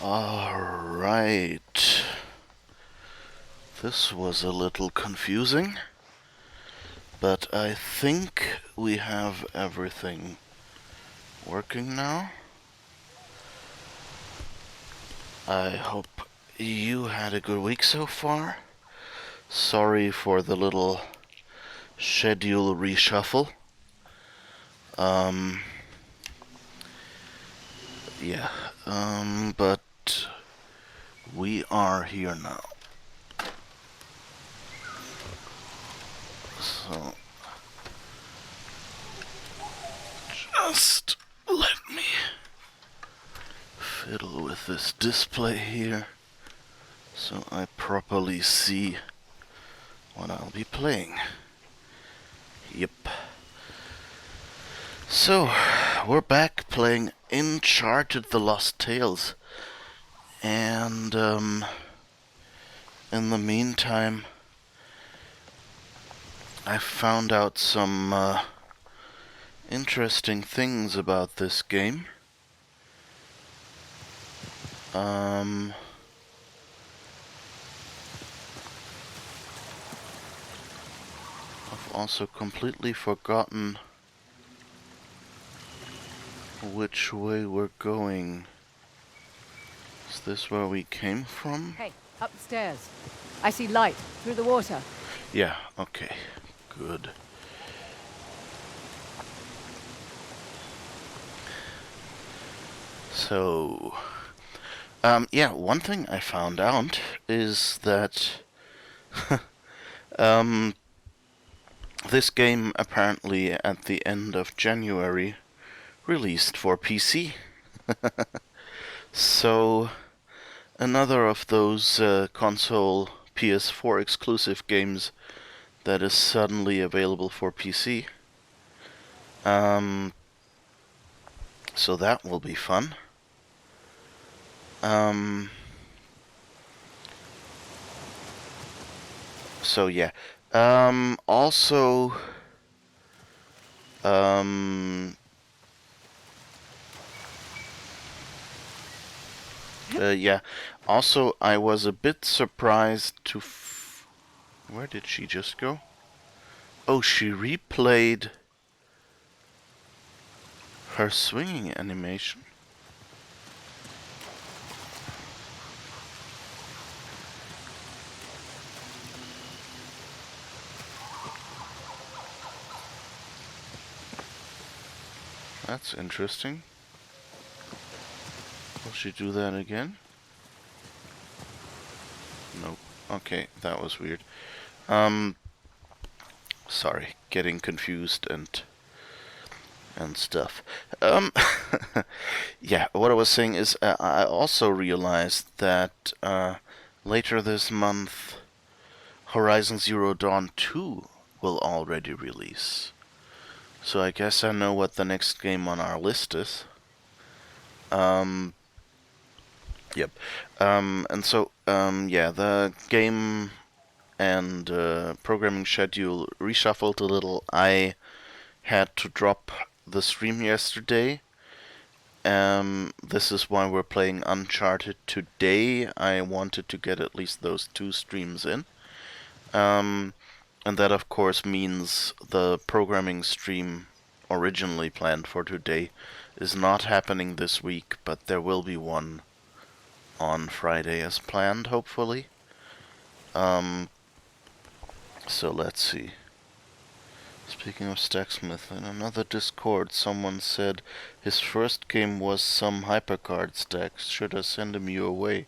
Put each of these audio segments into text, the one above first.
Alright. This was a little confusing, but I think we have everything working now. I hope you had a good week so far. Sorry for the little schedule reshuffle. But we are here now. So, just let me fiddle with this display here so I properly see what I'll be playing. Yep. So, we're back playing Uncharted The Lost Tales. And, in the meantime, I found out some, interesting things about this game. I've also completely forgotten which way we're going. Is this where we came from? Hey, upstairs. I see light through the water. Yeah, okay. Good. So, yeah, one thing I found out is that this game apparently at the end of January released for PC. So, another of those console PS4 exclusive games that is suddenly available for PC. So that will be fun. So yeah. Also, yeah. Also, I was a bit surprised to. Where did she just go? Oh, she replayed her swinging animation. That's interesting. Will she do that again? Nope. Okay, that was weird. Sorry, getting confused and stuff. Yeah, what I was saying is I also realized that later this month Horizon Zero Dawn 2 will already release. So I guess I know what the next game on our list is. Yep. And so, yeah, the game and programming schedule reshuffled a little. I had to drop the stream yesterday. This is why we're playing Uncharted today. I wanted to get at least those 2 streams in. And that of course means the programming stream originally planned for today is not happening this week, but there will be one on Friday as planned, hopefully. So let's see. Speaking of Stacksmith, in another Discord someone said his first game was some hypercard stacks. Should I send him your way?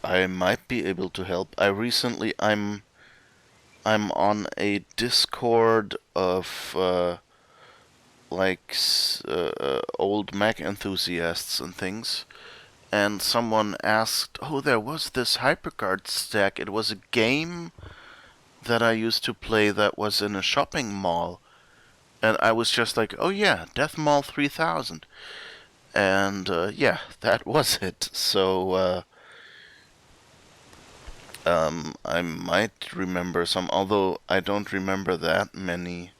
I might be able to help. I'm on a Discord of old Mac enthusiasts and things, and someone asked, oh, there was this hypercard stack. It was a game that I used to play that was in a shopping mall. And I was just like, oh yeah, Death Mall 3000. And yeah, that was it. So I might remember some, although I don't remember that many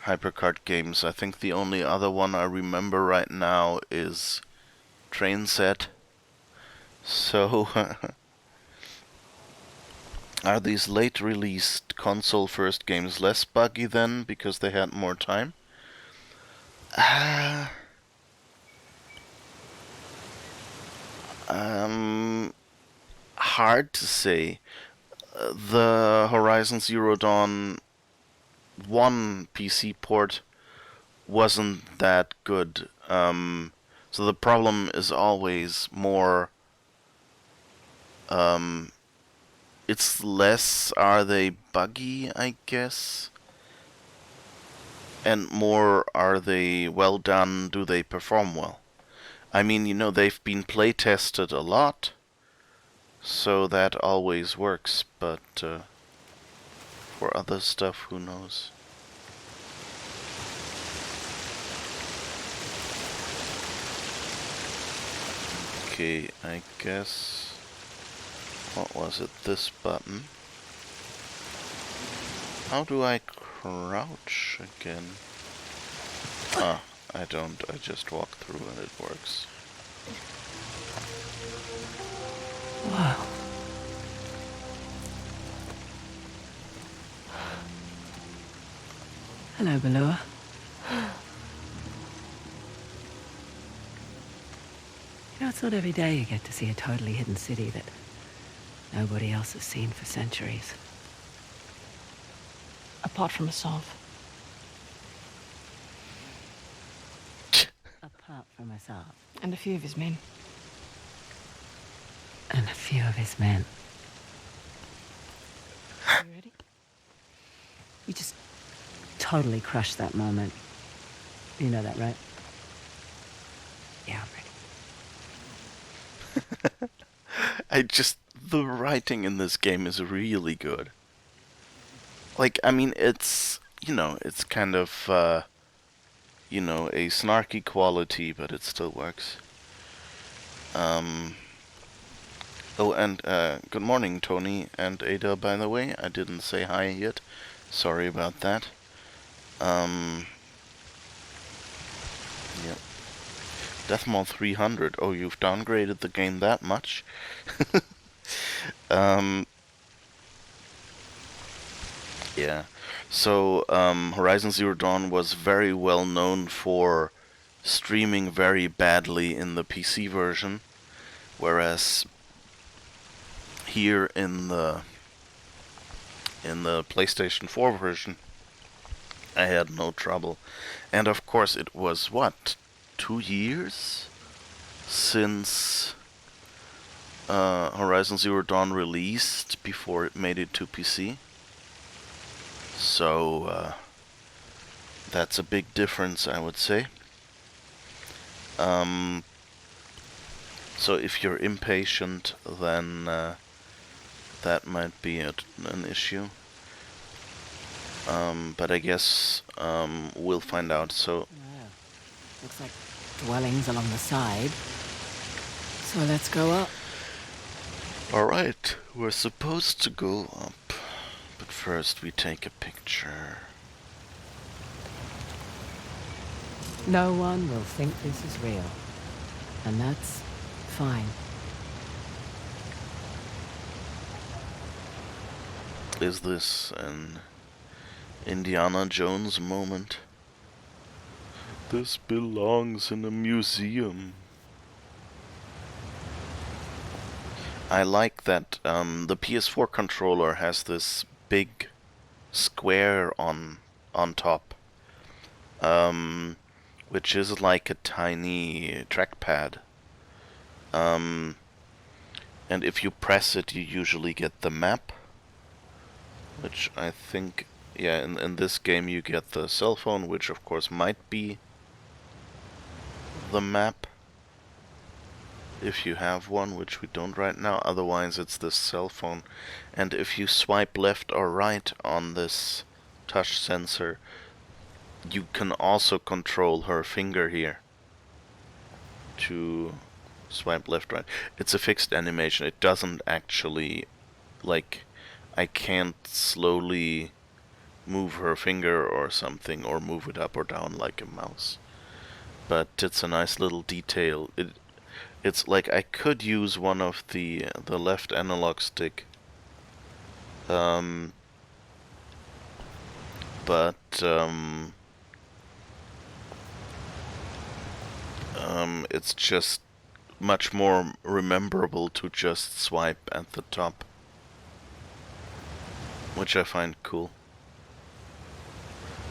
Hypercard games. I think the only other one I remember right now is Train Set. So, are these late released console first games less buggy then because they had more time? Uh, hard to say. The Horizon Zero Dawn 1 PC port wasn't that good. So the problem is always more. Um, it's less are they buggy, I guess, and more are they well done, do they perform well? I mean, they've been play tested a lot, so that always works, but for other stuff, who knows? Okay, I guess. What was it? This button. How do I crouch again? Ah, I don't. I just walk through and it works. Wow. Hello, Balua. You know, it's not every day you get to see a totally hidden city that nobody else has seen for centuries. Apart from Assav. Apart from Assad. And a few of his men. And a few of his men. You ready? You just totally crushed that moment. You know that, right? Yeah, I'm ready. The writing in this game is really good. Like, I mean, it's kind of, a snarky quality, but it still works. Oh, and, good morning, Tony and Ada, by the way. I didn't say hi yet. Sorry about that. Yep. Deathmall 300. Oh, you've downgraded the game that much? Yeah. So, Horizon Zero Dawn was very well known for streaming very badly in the PC version, whereas here in the PlayStation 4 version, I had no trouble. And of course, it was what, 2 years since Horizon Zero Dawn released before it made it to PC. So that's a big difference, I would say. So if you're impatient, then that might be an issue. But I guess we'll find out. So Wow. Looks like dwellings along the side. So let's go up. alright, we're supposed to go up. But first we take a picture. No one will think this is real. And that's fine. Is this an Indiana Jones moment? This belongs in a museum. I like that the PS4 controller has this big square on top, which is like a tiny trackpad. And if you press it, you usually get the map, which I think, yeah, in this game you get the cell phone, which of course might be the map. If you have one, which we don't right now, otherwise it's this cell phone. And if you swipe left or right on this touch sensor, you can also control her finger here to swipe left, right. It's a fixed animation. It doesn't actually like, I can't slowly move her finger or something, or move it up or down like a mouse. But it's a nice little detail. It's like I could use one of the left analog stick, um, but it's just much more rememberable to just swipe at the top, which I find cool.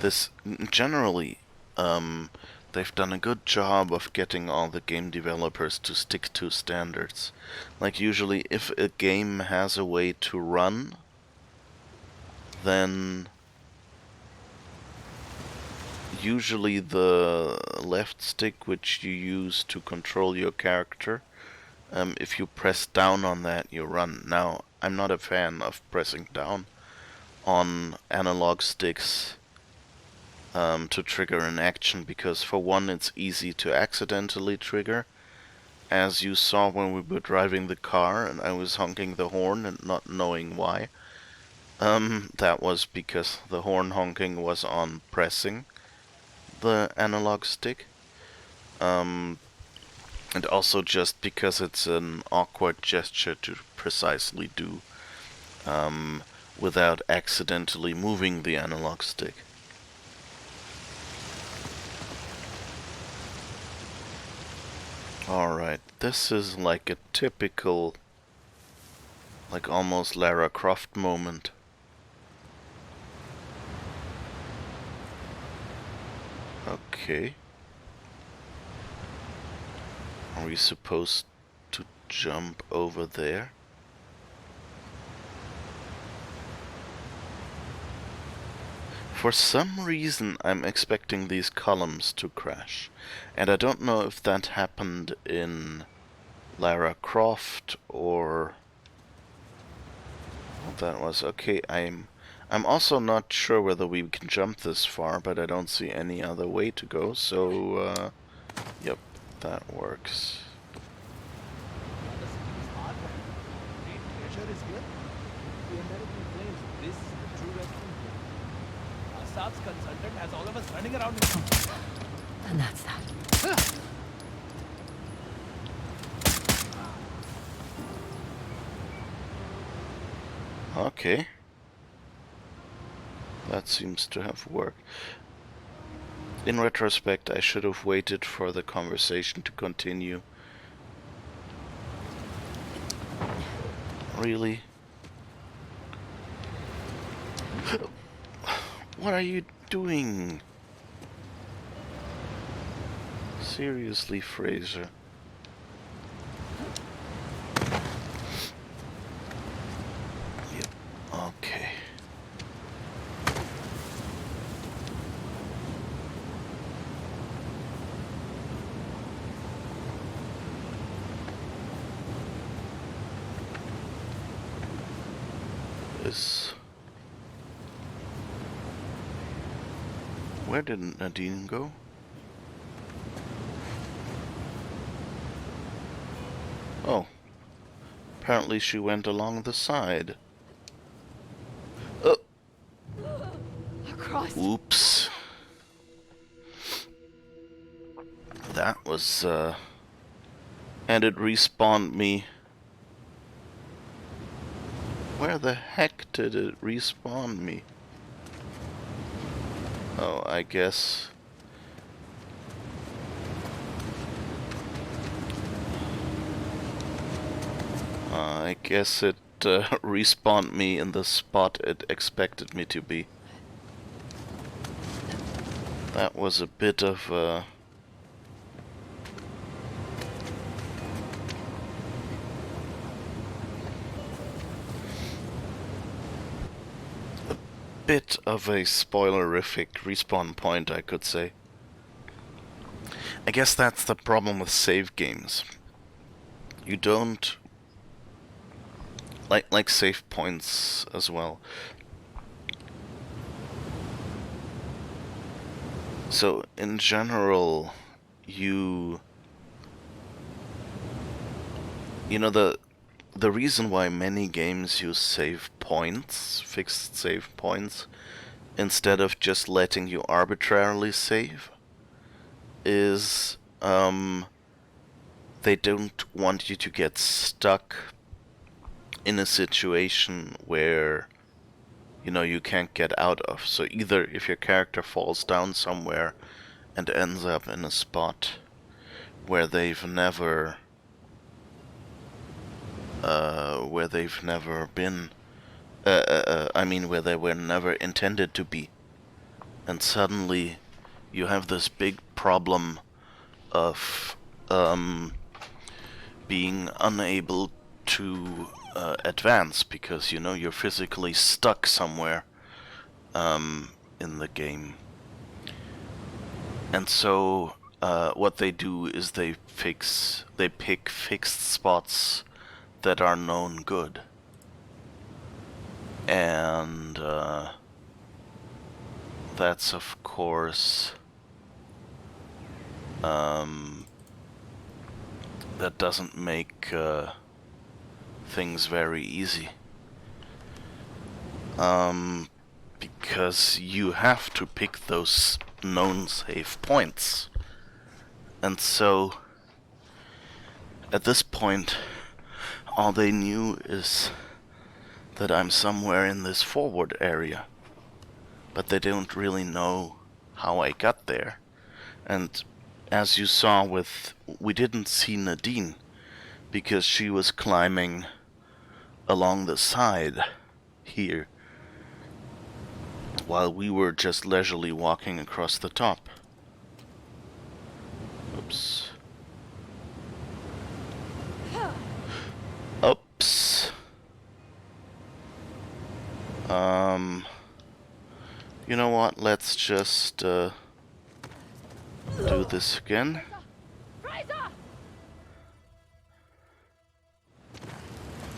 This generally, they've done a good job of getting all the game developers to stick to standards. Like usually, if a game has a way to run, then usually the left stick, which you use to control your character, if you press down on that, you run. Now, I'm not a fan of pressing down on analog sticks to trigger an action, because for one, it's easy to accidentally trigger, as you saw when we were driving the car and I was honking the horn and not knowing why. That was because the horn honking was on pressing the analog stick. And also just because it's an awkward gesture to precisely do without accidentally moving the analog stick. Alright, this is like a typical, like almost Lara Croft moment. Okay. Are we supposed to jump over there? For some reason, I'm expecting these columns to crash. And I don't know if that happened in Lara Croft or what that was. Okay, I'm also not sure whether we can jump this far, but I don't see any other way to go, so yep, that works. Consultant has all of us running around. And that's that. Okay. That seems to have worked. In retrospect, I should have waited for the conversation to continue. Really? What are you doing? Seriously, Fraser. Yep. Okay. Where did Nadine go? Oh. Apparently she went along the side. Oh! Across. Oops. That was, and it respawned me. Where the heck did it respawn me? Oh, I guess. I guess it respawned me in the spot it expected me to be. That was a bit of a... bit of a spoilerific respawn point, I could say. I guess that's the problem with save games. You don't... Like save points as well. So, in general, you know, the the reason why many games use save points, fixed save points, instead of just letting you arbitrarily save, is they don't want you to get stuck in a situation where, you know, you can't get out of. So either if your character falls down somewhere and ends up in a spot where they've never been, I mean where they were never intended to be, and suddenly you have this big problem of being unable to advance because, you know, you're physically stuck somewhere in the game. And so what they do is they pick fixed spots that are known good. And that's of course that doesn't make things very easy. Because you have to pick those known save points. And so at this point all they knew is that I'm somewhere in this forward area. But they don't really know how I got there. And as you saw we didn't see Nadine because she was climbing along the side here while we were just leisurely walking across the top. Oops. Oops. You know what? Let's just do this again.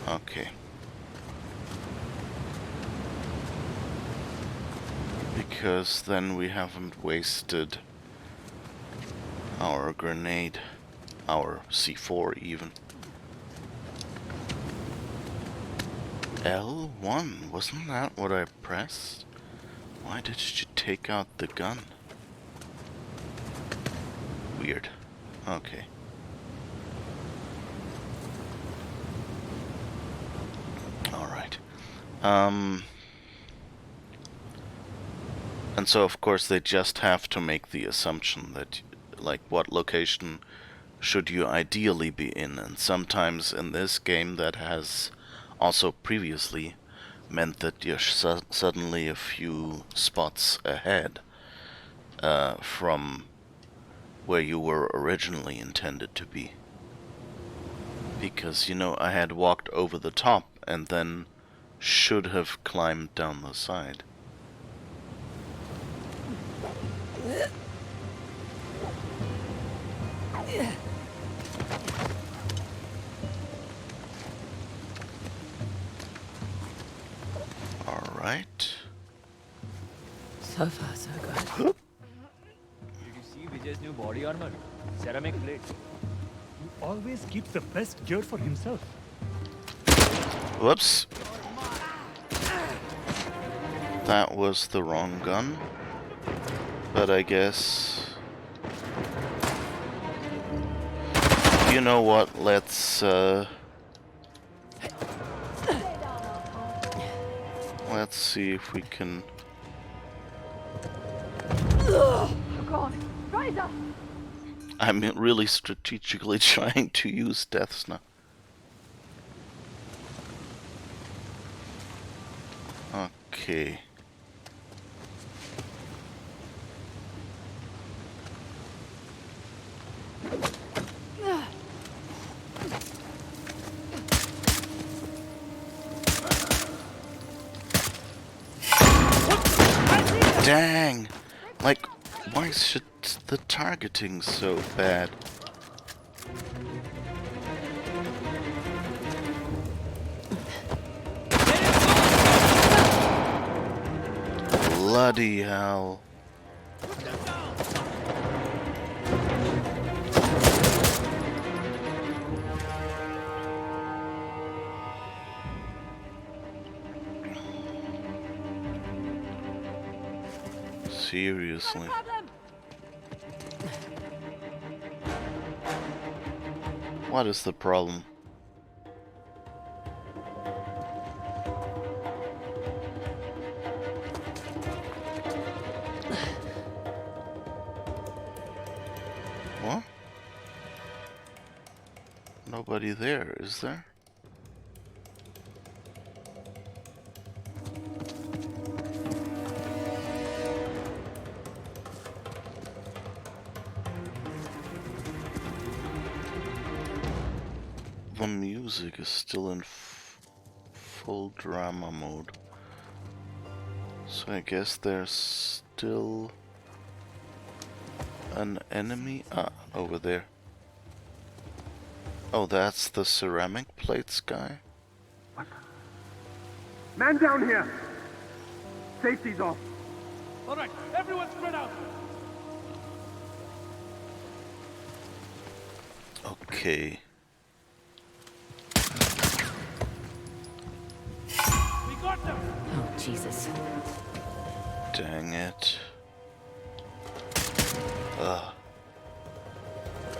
Okay. Because then we haven't wasted our grenade, our C4 even. L1, wasn't that what I pressed? Why did you take out the gun? Weird. Okay. Alright. And so of course they just have to make the assumption that, like, what location should you ideally be in, and sometimes in this game that has also previously meant that you're suddenly a few spots ahead from where you were originally intended to be. Because, you know, I had walked over the top and then should have climbed down the side. Alright. So far, so good. Did you see Vijay's new body armor? Ceramic plate. He always keeps the best gear for himself. Whoops. That was the wrong gun. But I guess... You know what, let's see if we can... Oh God! Rise up! I'm really strategically trying to use Death Snap. Okay. Dang! Like, why should the targeting so bad? Bloody hell. Seriously. Problem. What is the problem? What? Nobody there, is there? The music is still in full drama mode. So I guess there's still an enemy? Ah, over there. Oh, that's the ceramic plates guy? Man down here! Safety's off. All right, everyone spread out. Okay. We got them. Oh, Jesus. Dang it. Ugh.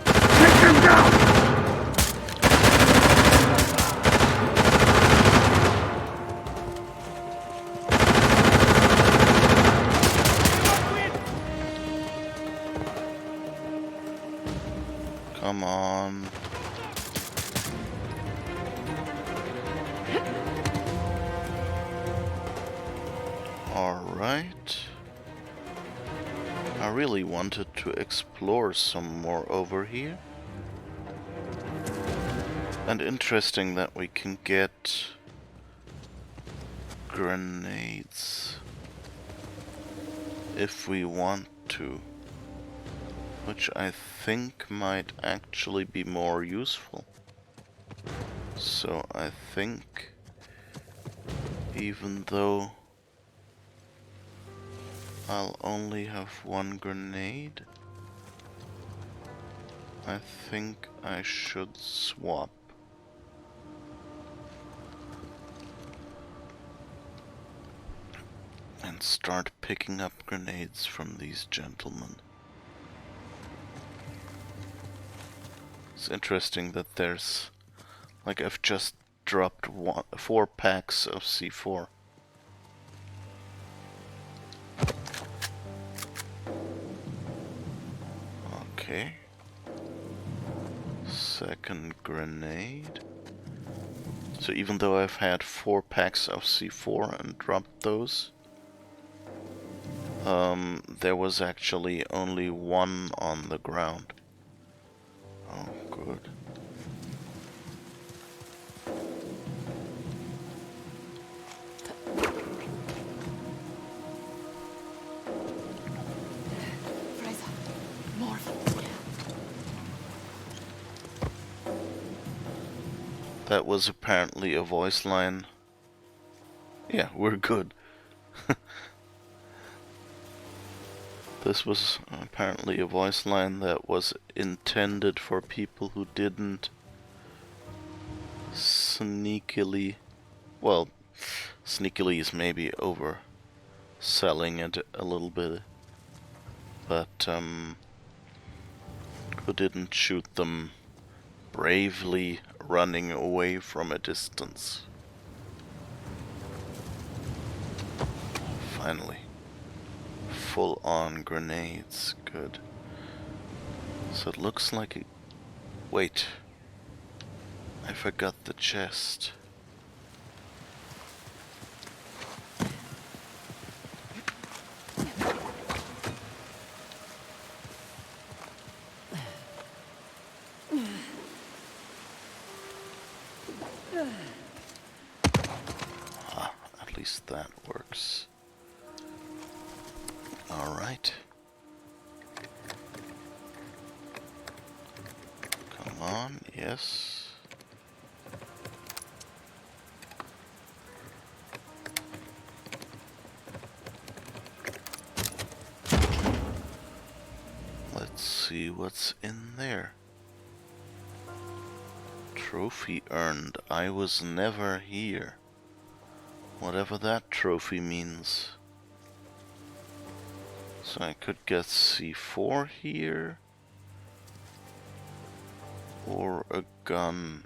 Take them down! Come on. Alright. I really wanted to explore some more over here. And interesting that we can get grenades if we want to. Which I think might actually be more useful. So I think, even though I'll only have one grenade, I think I should swap. And start picking up grenades from these gentlemen. It's interesting that there's, like, I've just dropped 4 packs of C4. Okay. Second grenade. So even though I've had 4 packs of C4 and dropped those, there was actually only 1 on the ground. Oh, good. Fraser. More. That was apparently a voice line. Yeah, we're good. This was apparently a voice line that was intended for people who didn't sneakily... Well, sneakily is maybe overselling it a little bit. But, who didn't shoot them bravely running away from a distance. Finally. Full-on grenades. Good. So it looks like it... Wait. I forgot the chest. Ah, at least that works. Alright. Come on, yes. Let's see what's in there. Trophy earned. I was never here. Whatever that trophy means. So I could get C4 here. Or a gun.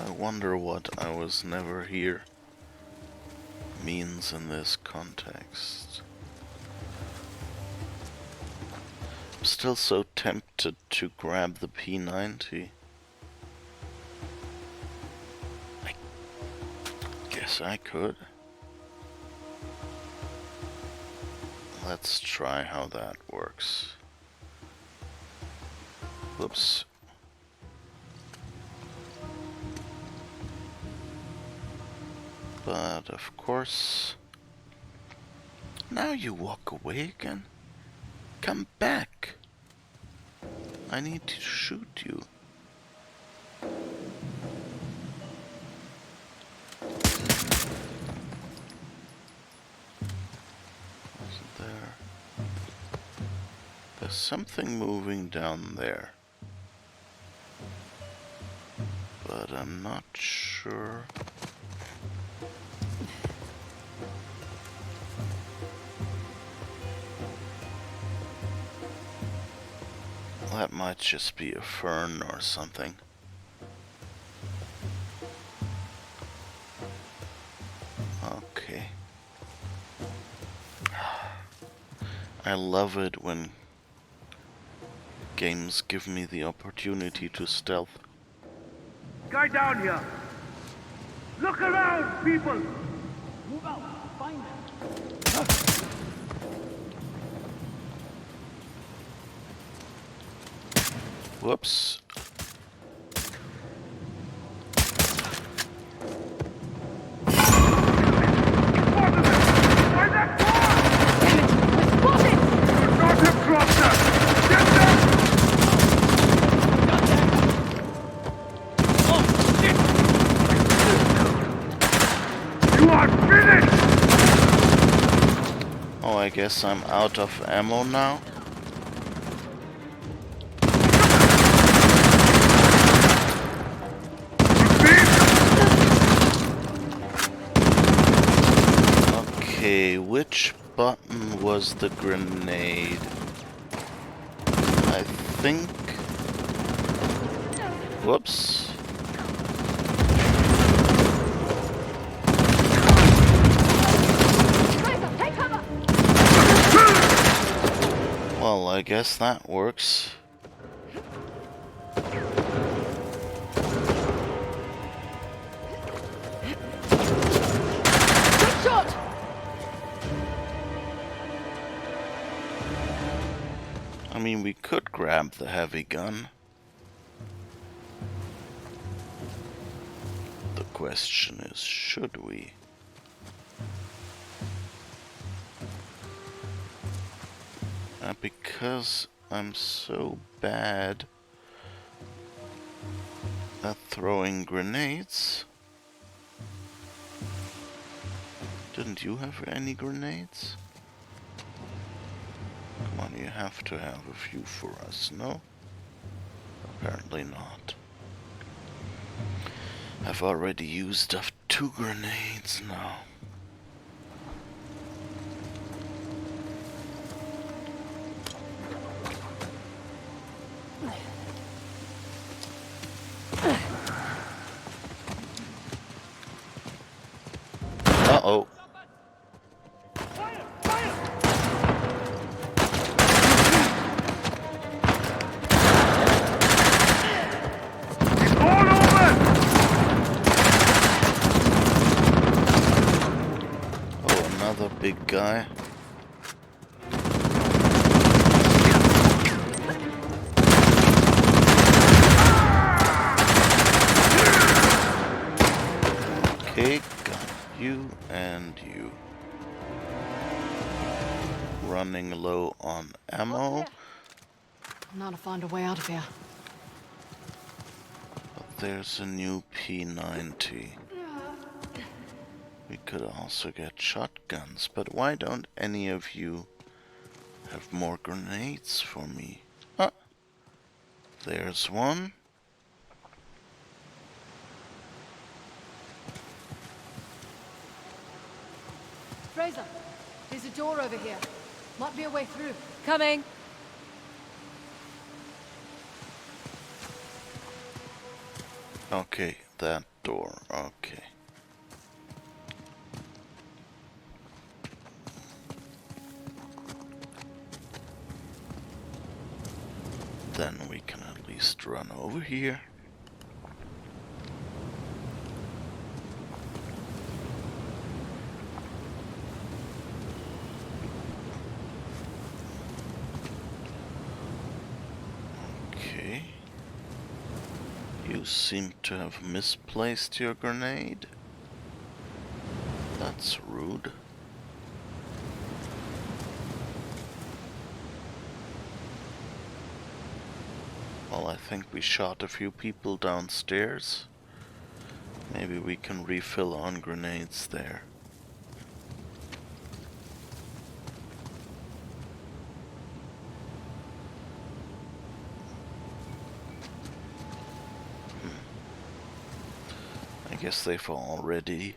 I wonder what "I was never here" means in this context. I'm still so tempted to grab the P90. I guess I could. Let's try how that works. Whoops. But of course... Now you walk away again. Come back. I need to shoot you. Wasn't there? There's something moving down there. But I'm not sure. That might just be a fern or something. Okay. I love it when games give me the opportunity to stealth. Guy down here. Look around, people. Move out. Find them. Whoops. Why that far? Should not have crossed us. Get them! You are finished! Oh, I guess I'm out of ammo now. Okay, which button was the grenade? I think... Whoops. Well, I guess that works. I mean, we could grab the heavy gun. The question is, should we? Because I'm so bad at throwing grenades. Didn't you have any grenades? Come on, you have to have a few for us, no? Apparently not. I've already used up 2 grenades now. Uh-oh. All over! Oh, another big guy. Okay, got you and you. Running low on ammo. Now to find a way out of here. But there's a new P90. We could also get shotguns, but why don't any of you have more grenades for me? Ah, there's one. Fraser, there's a door over here. Might be a way through. Coming. Okay, that door. Okay. Then we can at least run over here. Okay. You seem to have misplaced your grenade. That's rude. Well, I think we shot a few people downstairs. Maybe we can refill on grenades there. I guess they've already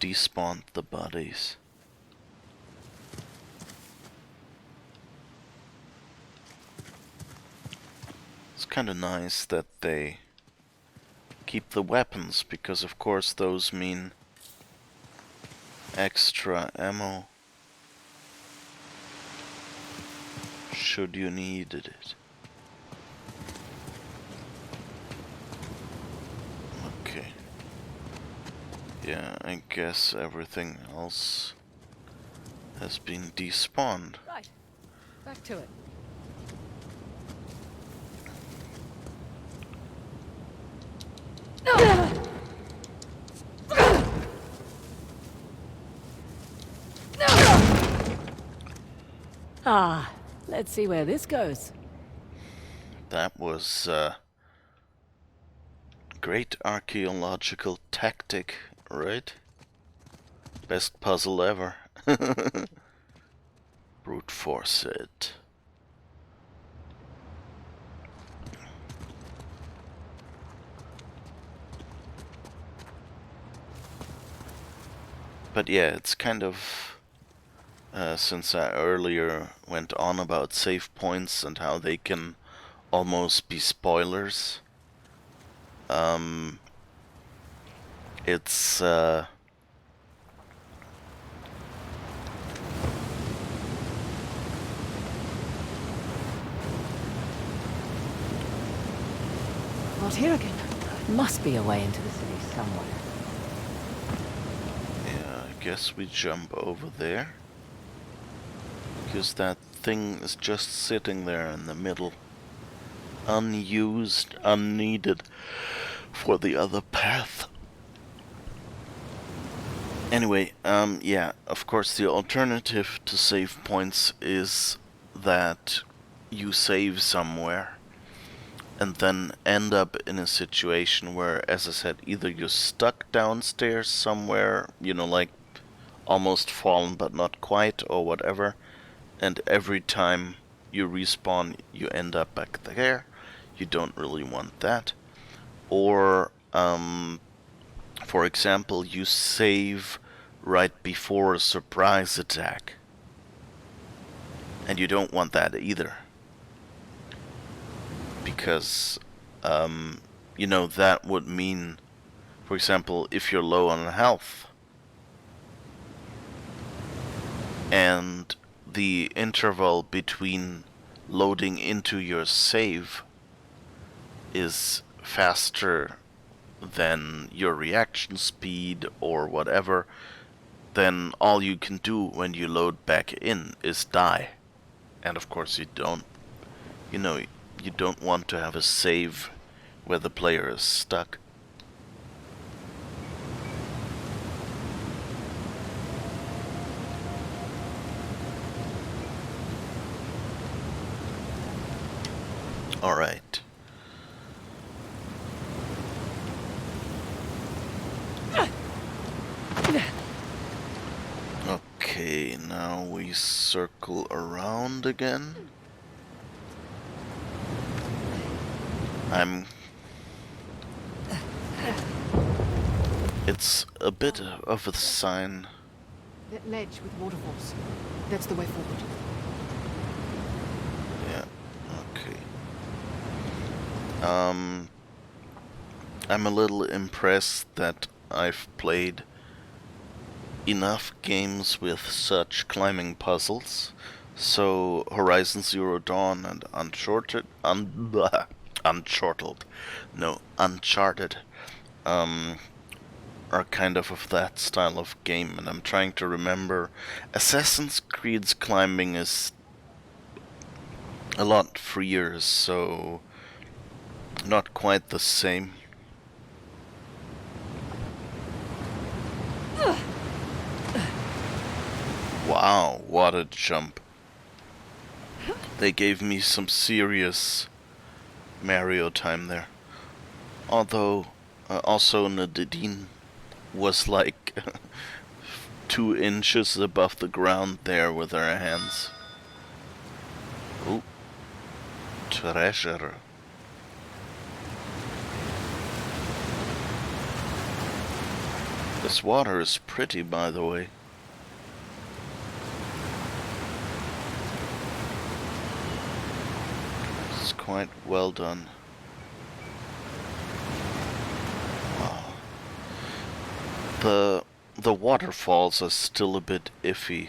despawned the bodies. It's kind of nice that they keep the weapons, because of course those mean extra ammo should you needed it. Okay. Yeah, I guess everything else has been despawned. Right. Back to it. Ah, let's see where this goes. That was great archaeological tactic, right? Best puzzle ever. Brute force it. But yeah, it's kind of, since I earlier went on about save points and how they can almost be spoilers, it's Not here again. Must be a way into the city somewhere. yeah, I guess we jump over there. Because that thing is just sitting there in the middle. Unused, unneeded for the other path. Anyway, yeah, of course the alternative to save points is that you save somewhere and then end up in a situation where, as I said, either you're stuck downstairs somewhere, you know, like almost fallen but not quite or whatever, and every time you respawn you end up back there. You don't really want that. Or, for example, you save right before a surprise attack, and you don't want that either. Because, you know, that would mean, for example, if you're low on health, and the interval between loading into your save is faster than your reaction speed or whatever, then all you can do when you load back in is die. And of course you don't, you know, you don't want to have a save where the player is stuck. Alright. Okay, now we circle around again. It's a bit of a sign That ledge with waterfalls. That's the way forward. Yeah, okay. I'm a little impressed that I've played enough games with such climbing puzzles. So Horizon Zero Dawn and Uncharted, are kind of that style of game, and I'm trying to remember. Assassin's Creed's climbing is a lot freer, so not quite the same. Wow, what a jump. They gave me some serious Mario time there. Although, also Nadine was like 2 inches above the ground there with her hands. Ooh, treasure. This water is pretty, by the way. It's quite well done. Wow. The waterfalls are still a bit iffy.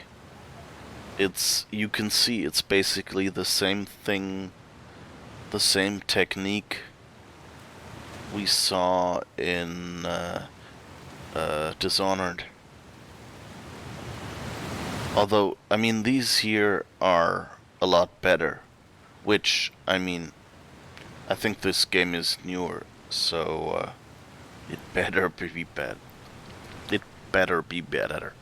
You can see it's basically the same thing, the same technique we saw in Dishonored. Although, I mean, these here are a lot better. Which, I mean, I think this game is newer, so it better be bad. It better be better.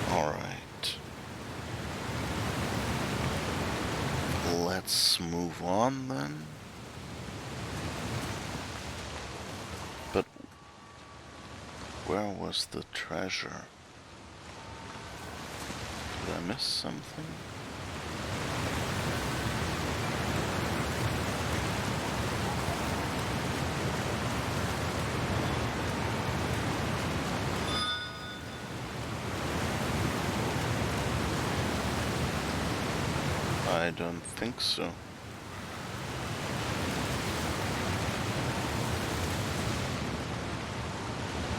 Alright. Let's move on then. But where was the treasure? Did I miss something? I don't think so.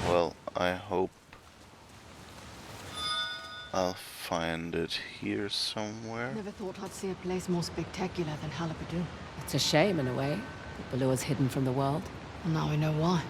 Well, I hope I'll find it here somewhere. Never thought I'd see a place more spectacular than Halibut. It's a shame, in a way, that Balua's hidden from the world. And now we know why.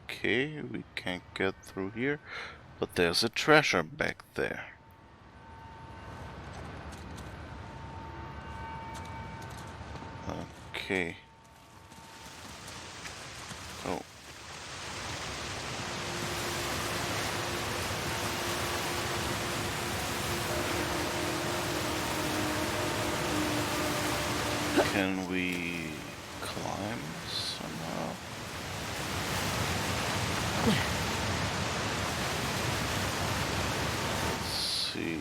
Okay, we can't get through here, but there's a treasure back there. Okay. Oh. Can we climb somehow? Let's see.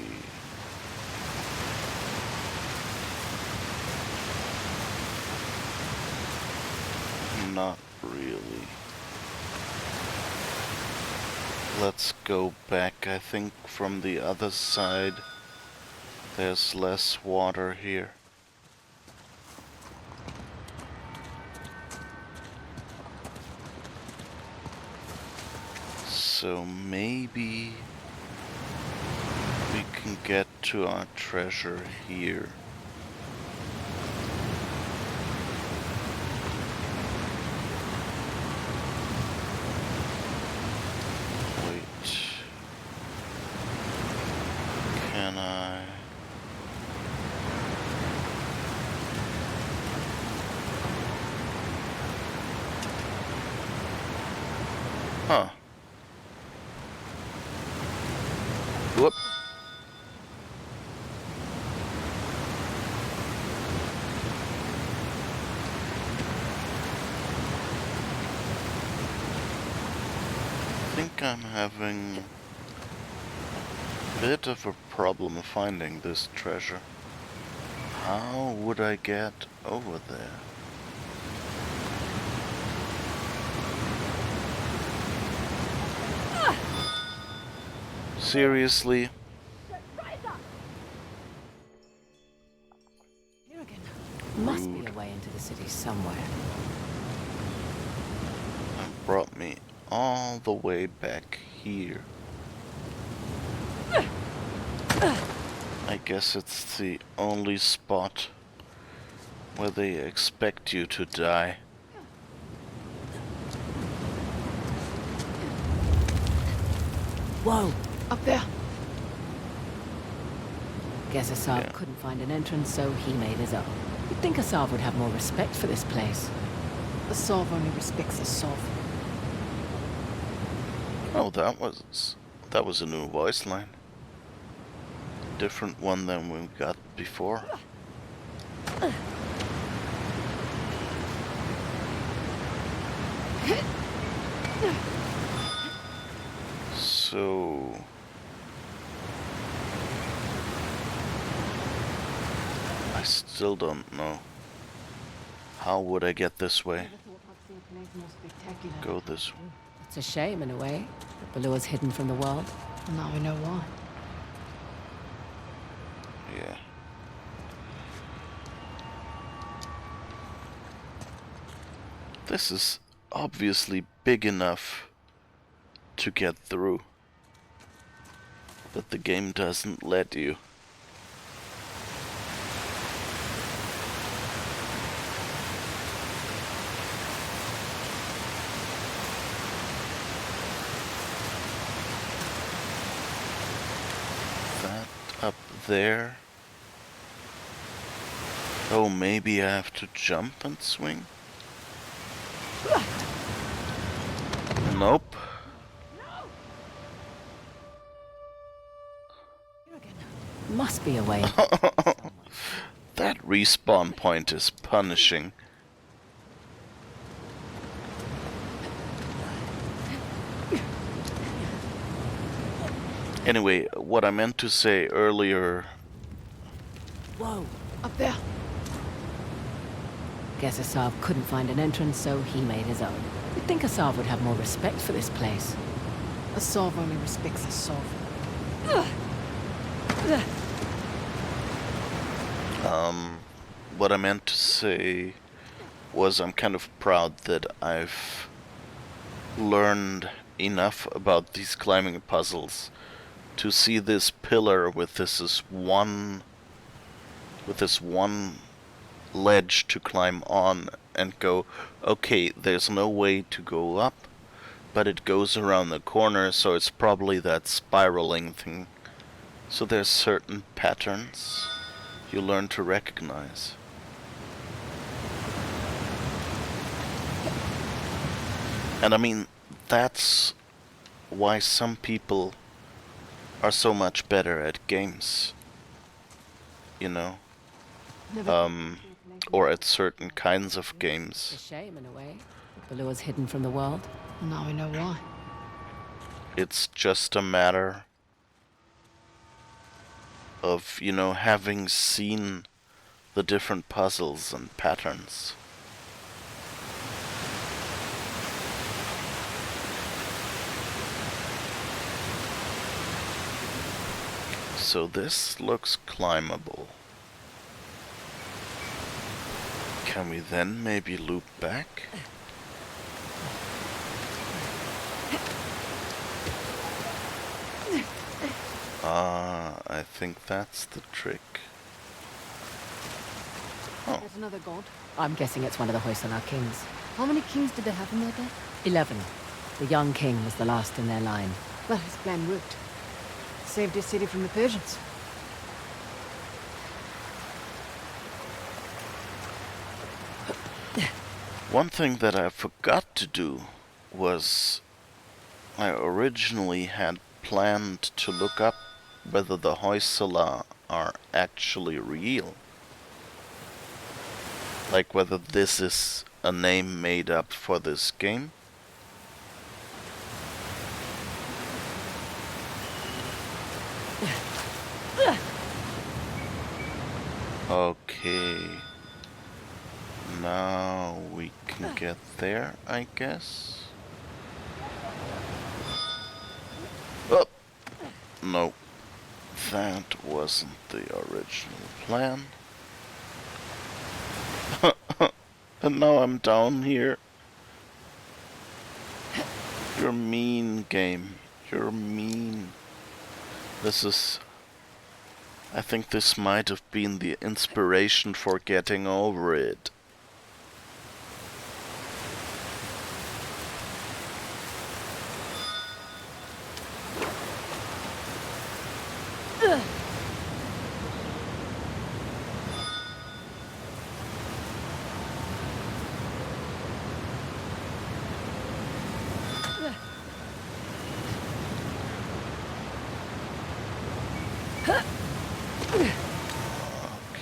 Not really. Let's go back. I think from the other side there's less water here. So maybe we can get to our treasure here. Wait. Can I? Huh. Whoop. I'm having a bit of a problem finding this treasure. How would I get over there? Seriously? Here again. Must be a way into the city somewhere. That brought me all the way back here. I guess it's the only spot where they expect you to die. Whoa! Up there. Guess Asav Yeah. couldn't find an entrance, so he made his own. You'd think Asav would have more respect for this place. The Sov only respects the Sov. Oh, that was a new voice line. Different one than we got before. So I still don't know. How would I get this way? Go this way. It's a shame, in a way, that Balua's hidden from the world. Now we know why. Yeah. This is obviously big enough to get through, but the game doesn't let you. That up there. Oh, maybe I have to jump and swing? Nope. Must be a way. That respawn point is punishing. Anyway, what I meant to say earlier... Whoa! Up there. Guess Asav couldn't find an entrance, so he made his own. You'd think Asav would have more respect for this place. The Sov only respects the Sov. What I meant to say was I'm kind of proud that I've learned enough about these climbing puzzles to see this pillar with this one ledge to climb on and go, okay, there's no way to go up, but it goes around the corner, so it's probably that spiraling thing. So there's certain patterns you learn to recognize. And I mean, that's why some people are so much better at games, you know, or at certain kinds of It's a games. shame, in a way, that Balua's hidden from the world. Now we know why. It's just a matter of, you know, having seen the different puzzles and patterns. So this looks climbable. Can we then maybe loop back? I think that's the trick. Oh, There's another god. I'm guessing it's one of the Hoysala kings. How many kings did they have in their day? 11. The young king was the last in their line. Well, his plan worked. Saved his city from the Persians. one thing that I forgot to do was I originally had planned to look up whether the Hoysala are actually real. Like whether this is a name made up for this game. Okay. Now we can get there, I guess. Oh! No. That wasn't the original plan. And now I'm down here. You're mean, game. You're mean. I think this might have been the inspiration for getting over it.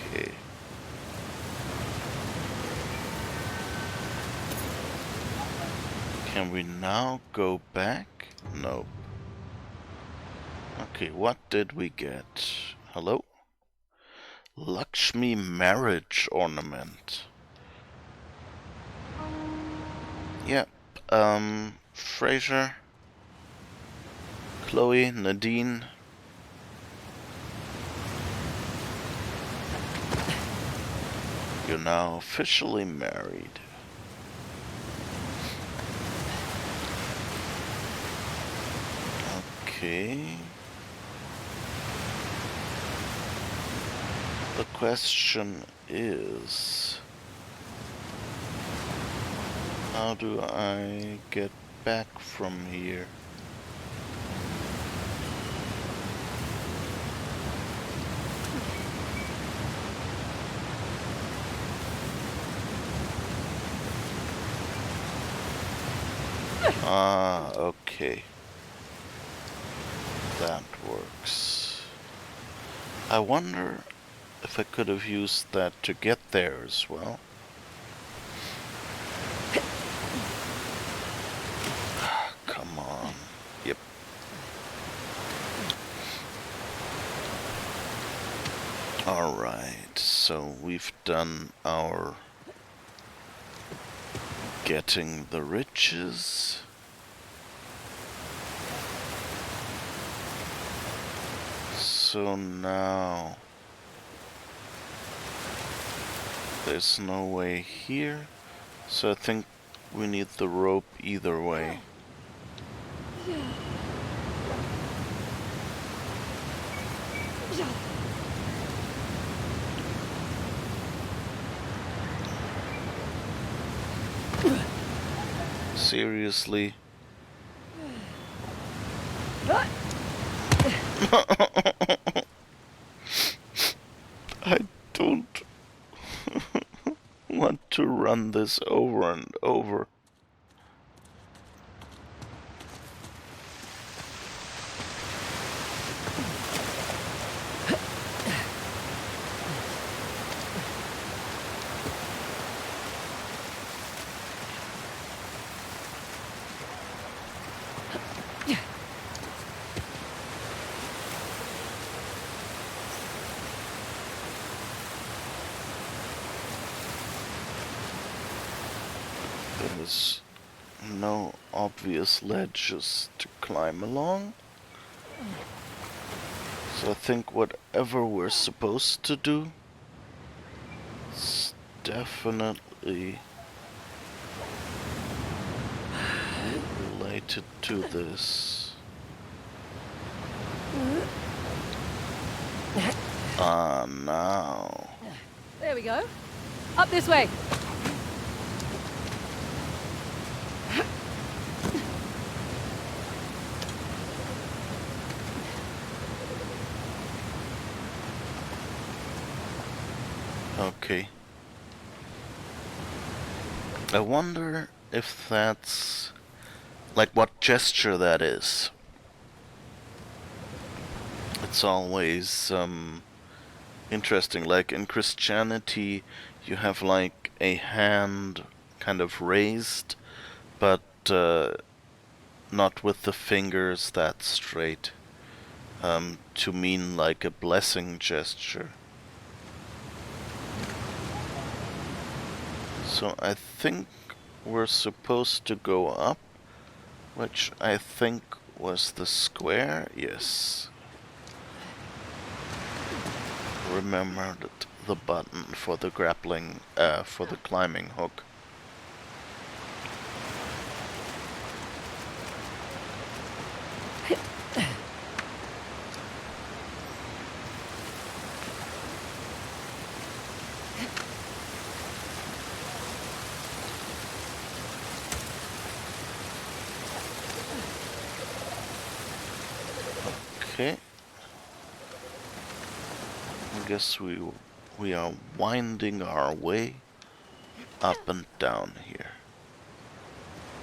Okay. Can we now go back? No. Okay, what did we get? Hello? Lakshmi marriage ornament. Yep. Fraser, Chloe, Nadine. You're now officially married. Okay. The question is, how do I get back from here? Ah, okay. That works. I wonder if I could have used that to get there as well. Come on. Yep. Alright, so we've done our getting the riches. So now there's no way here, so I think we need the rope either way. Seriously? I don't want to run this over and over. There's no obvious ledges to climb along. So I think whatever we're supposed to do is definitely related to this. Ah, now. There we go. Up this way. Okay. I wonder if that's like what gesture that is. It's always interesting. Like in Christianity, you have like a hand kind of raised, but not with the fingers that straight, to mean like a blessing gesture. So I think we're supposed to go up, which I think was the square. Yes. Remembered the button for the grappling, for the climbing hook. Okay. I guess we are winding our way up and down here.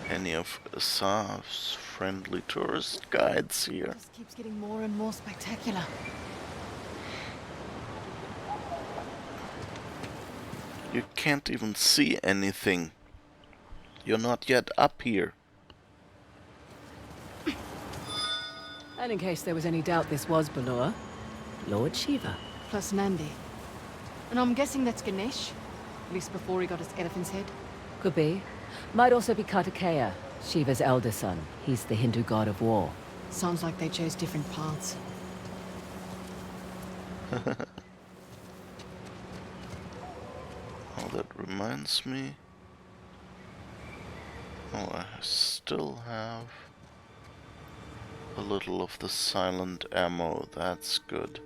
Any of Asaf's friendly tourist guides here? It just keeps getting more and more spectacular. You can't even see anything. You're not yet up here. And in case there was any doubt this was Balor, Lord Shiva. Plus Nandi. And I'm guessing that's Ganesh? At least before he got his elephant's head. Could be. Might also be Kartikeya, Shiva's elder son. He's the Hindu god of war. Sounds like they chose different paths. Oh, that reminds me. Oh, I still have a little of the silent ammo. That's good.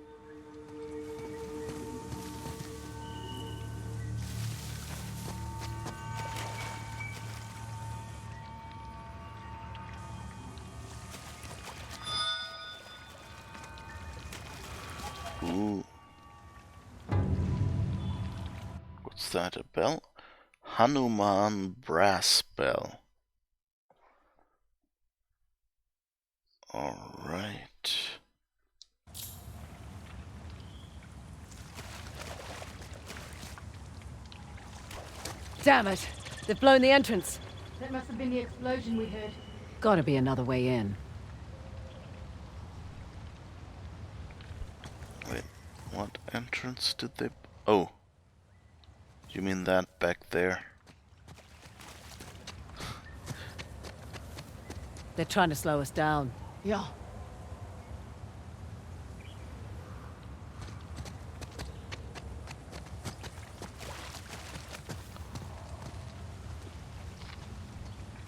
Ooh. What's that, a bell? Hanuman brass bell. Alright. Damn it! They've blown the entrance. That must have been the explosion we heard. Gotta be another way in. Wait, what entrance did they... Oh. You mean that back there? They're trying to slow us down. Yeah.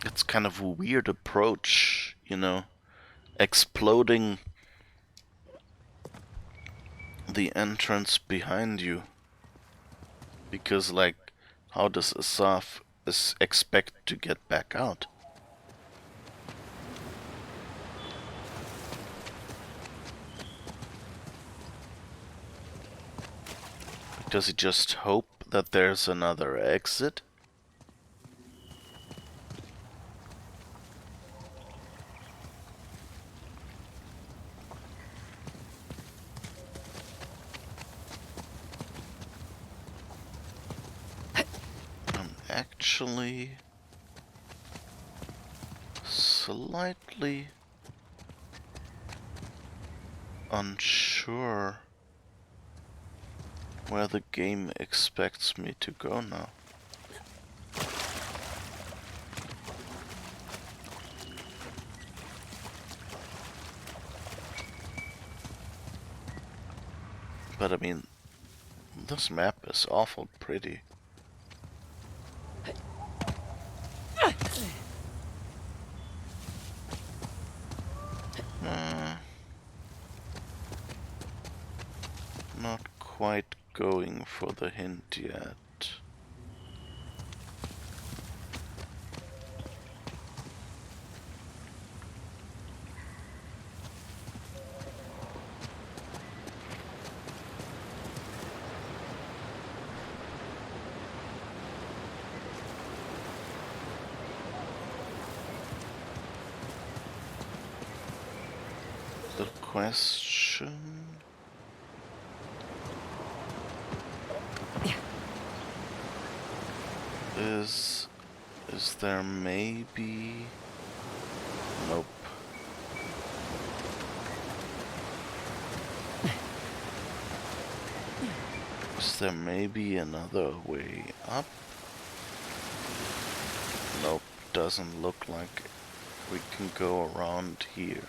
It's kind of a weird approach, you know, exploding the entrance behind you. Because, like, how does Asaf expect to get back out? Does he just hope that there's another exit? I'm actually slightly unsure where the game expects me to go now. But I mean, this map is awful pretty. Not quite going for the hint yet. The question is there maybe... Nope. Is there maybe another way up? doesn't look like we can go around here.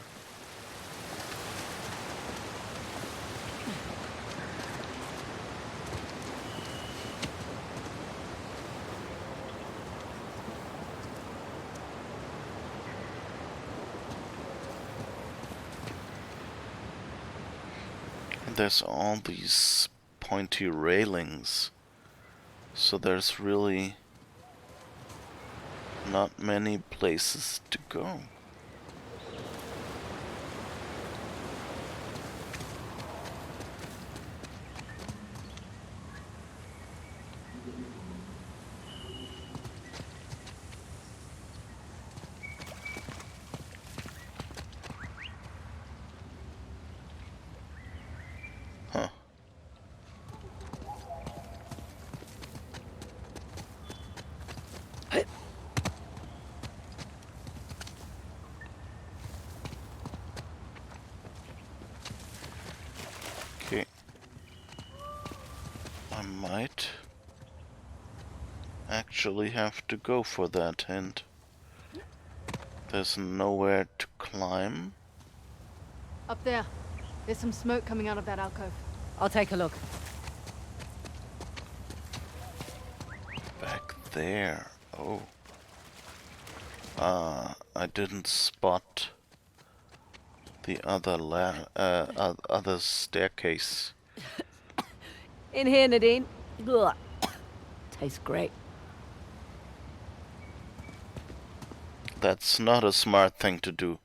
And there's all these pointy railings, so there's really not many places to go. Huh. Okay. I might actually have to go for that hint. There's nowhere to climb. Up there. There's some smoke coming out of that alcove. I'll take a look. Back there. Oh. I didn't spot the other staircase. In here, Nadine. Ugh. Tastes great. That's not a smart thing to do.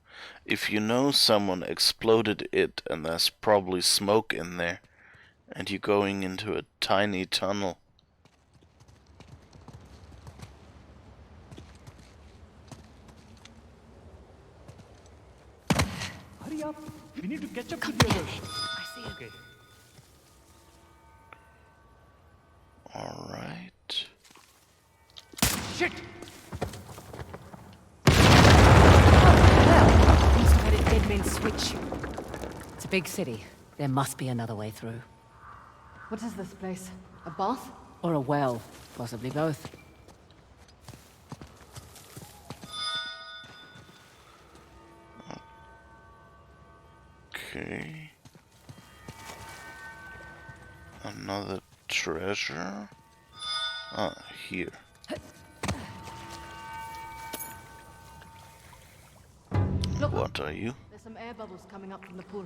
If you know someone exploded it and there's probably smoke in there, and you're going into a tiny tunnel. Hurry up. We need to catch up to the others. I see him. Okay. Alright. Shit! He's got a dead man's switch. It's a big city. There must be another way through. What is this place? A bath? Or a well. Possibly both. Okay. Another treasure? Ah, here. Look, What are you? there's some air bubbles coming up from the pool.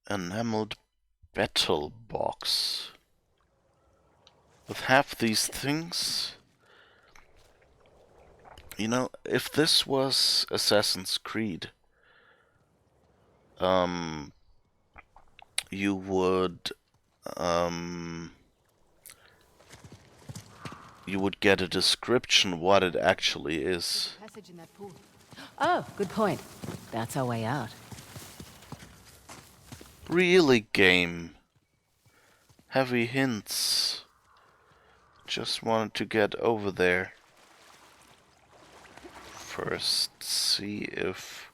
Enameled battle box. With half these things, you know, if this was Assassin's Creed, you would get a description what it actually is. Passage in that pool. Oh, good point. That's our way out. Really, game. Heavy hints. Just wanted to get over there. First, see if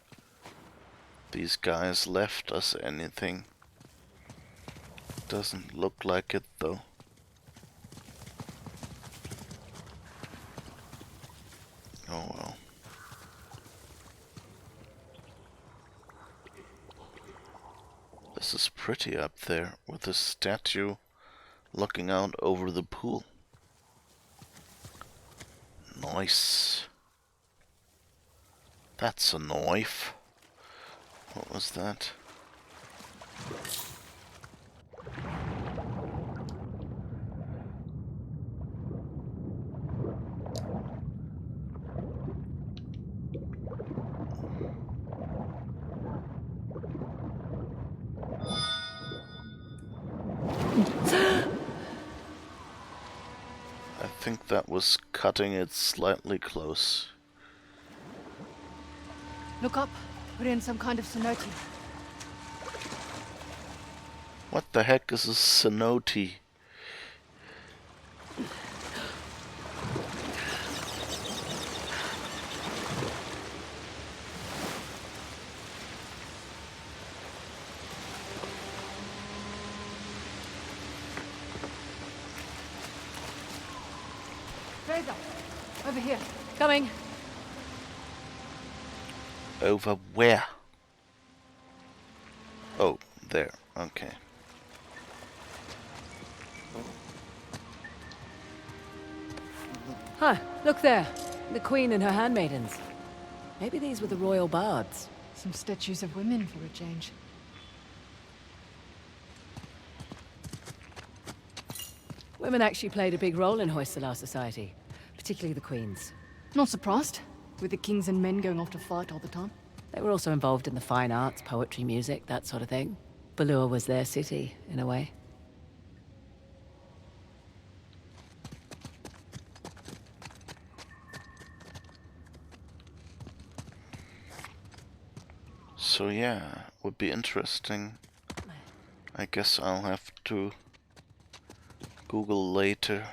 these guys left us anything. Doesn't look like it though. Oh well. This is pretty up there with the statue looking out over the pool. Nice. That's a knife. What was that? I think that was cutting it slightly close. Look up. We're in some kind of cenote. What the heck is a cenote? Fraser, over here. Coming. Over where? Oh, there. Okay. Huh, look there. The Queen and her handmaidens. Maybe these were the royal bards. Some statues of women for a change. Women actually played a big role in Hoysala society, particularly the Queens. Not surprised, with the kings and men going off to fight all the time. They were also involved in the fine arts, poetry, music, that sort of thing. Ballur was their city, in a way. So yeah, would be interesting. I guess I'll have to Google later.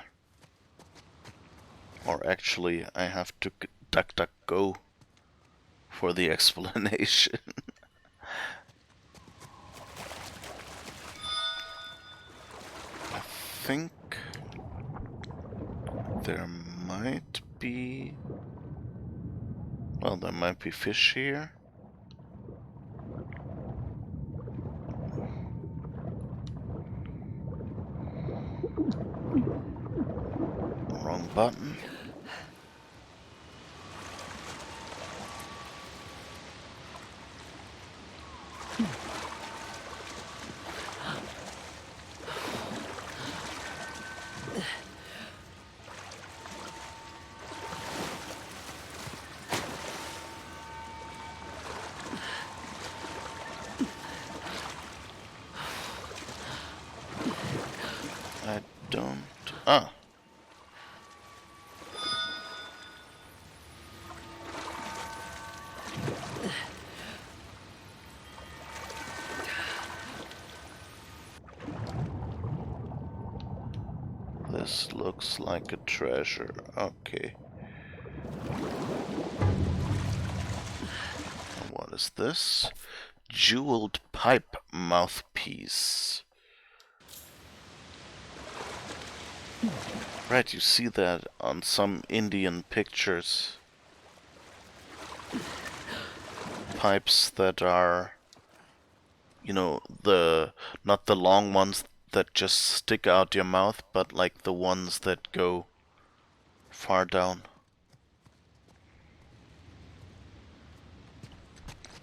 Or actually, I have to DuckDuckGo for the explanation. I think there might be... Well, there might be fish here. Wrong button. I don't... Ah! This looks like a treasure. Okay. And what is this? Jeweled pipe mouthpiece. Right, you see that on some Indian pictures. Pipes that are, you know, not the long ones that just stick out your mouth, but like the ones that go far down.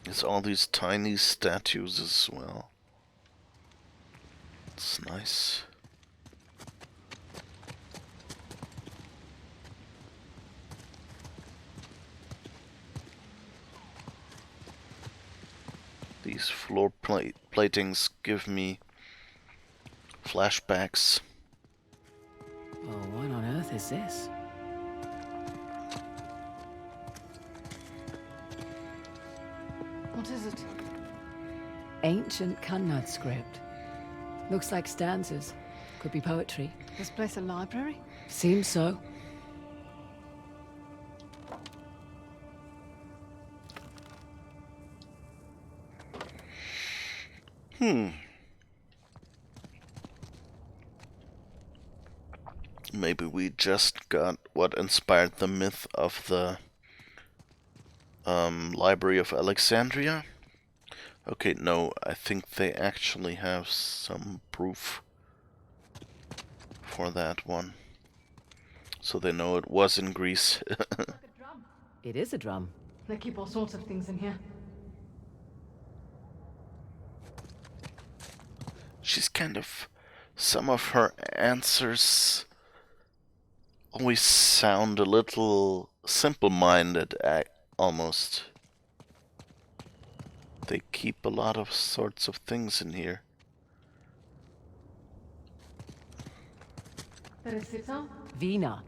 There's all these tiny statues as well. It's nice. These floor platings give me flashbacks. Oh, what on earth is this? What is it? Ancient Kannada script. Looks like stanzas. Could be poetry. This place a library? Seems so. Maybe we just got what inspired the myth of the Library of Alexandria. Okay, no, I think they actually have some proof for that one. So they know it was in Greece. Like a drum. It is a drum. They keep all sorts of things in here. She's kind of... Some of her answers always sound a little simple-minded, almost. They keep a lot of sorts of things in here. That is sitar? Veena.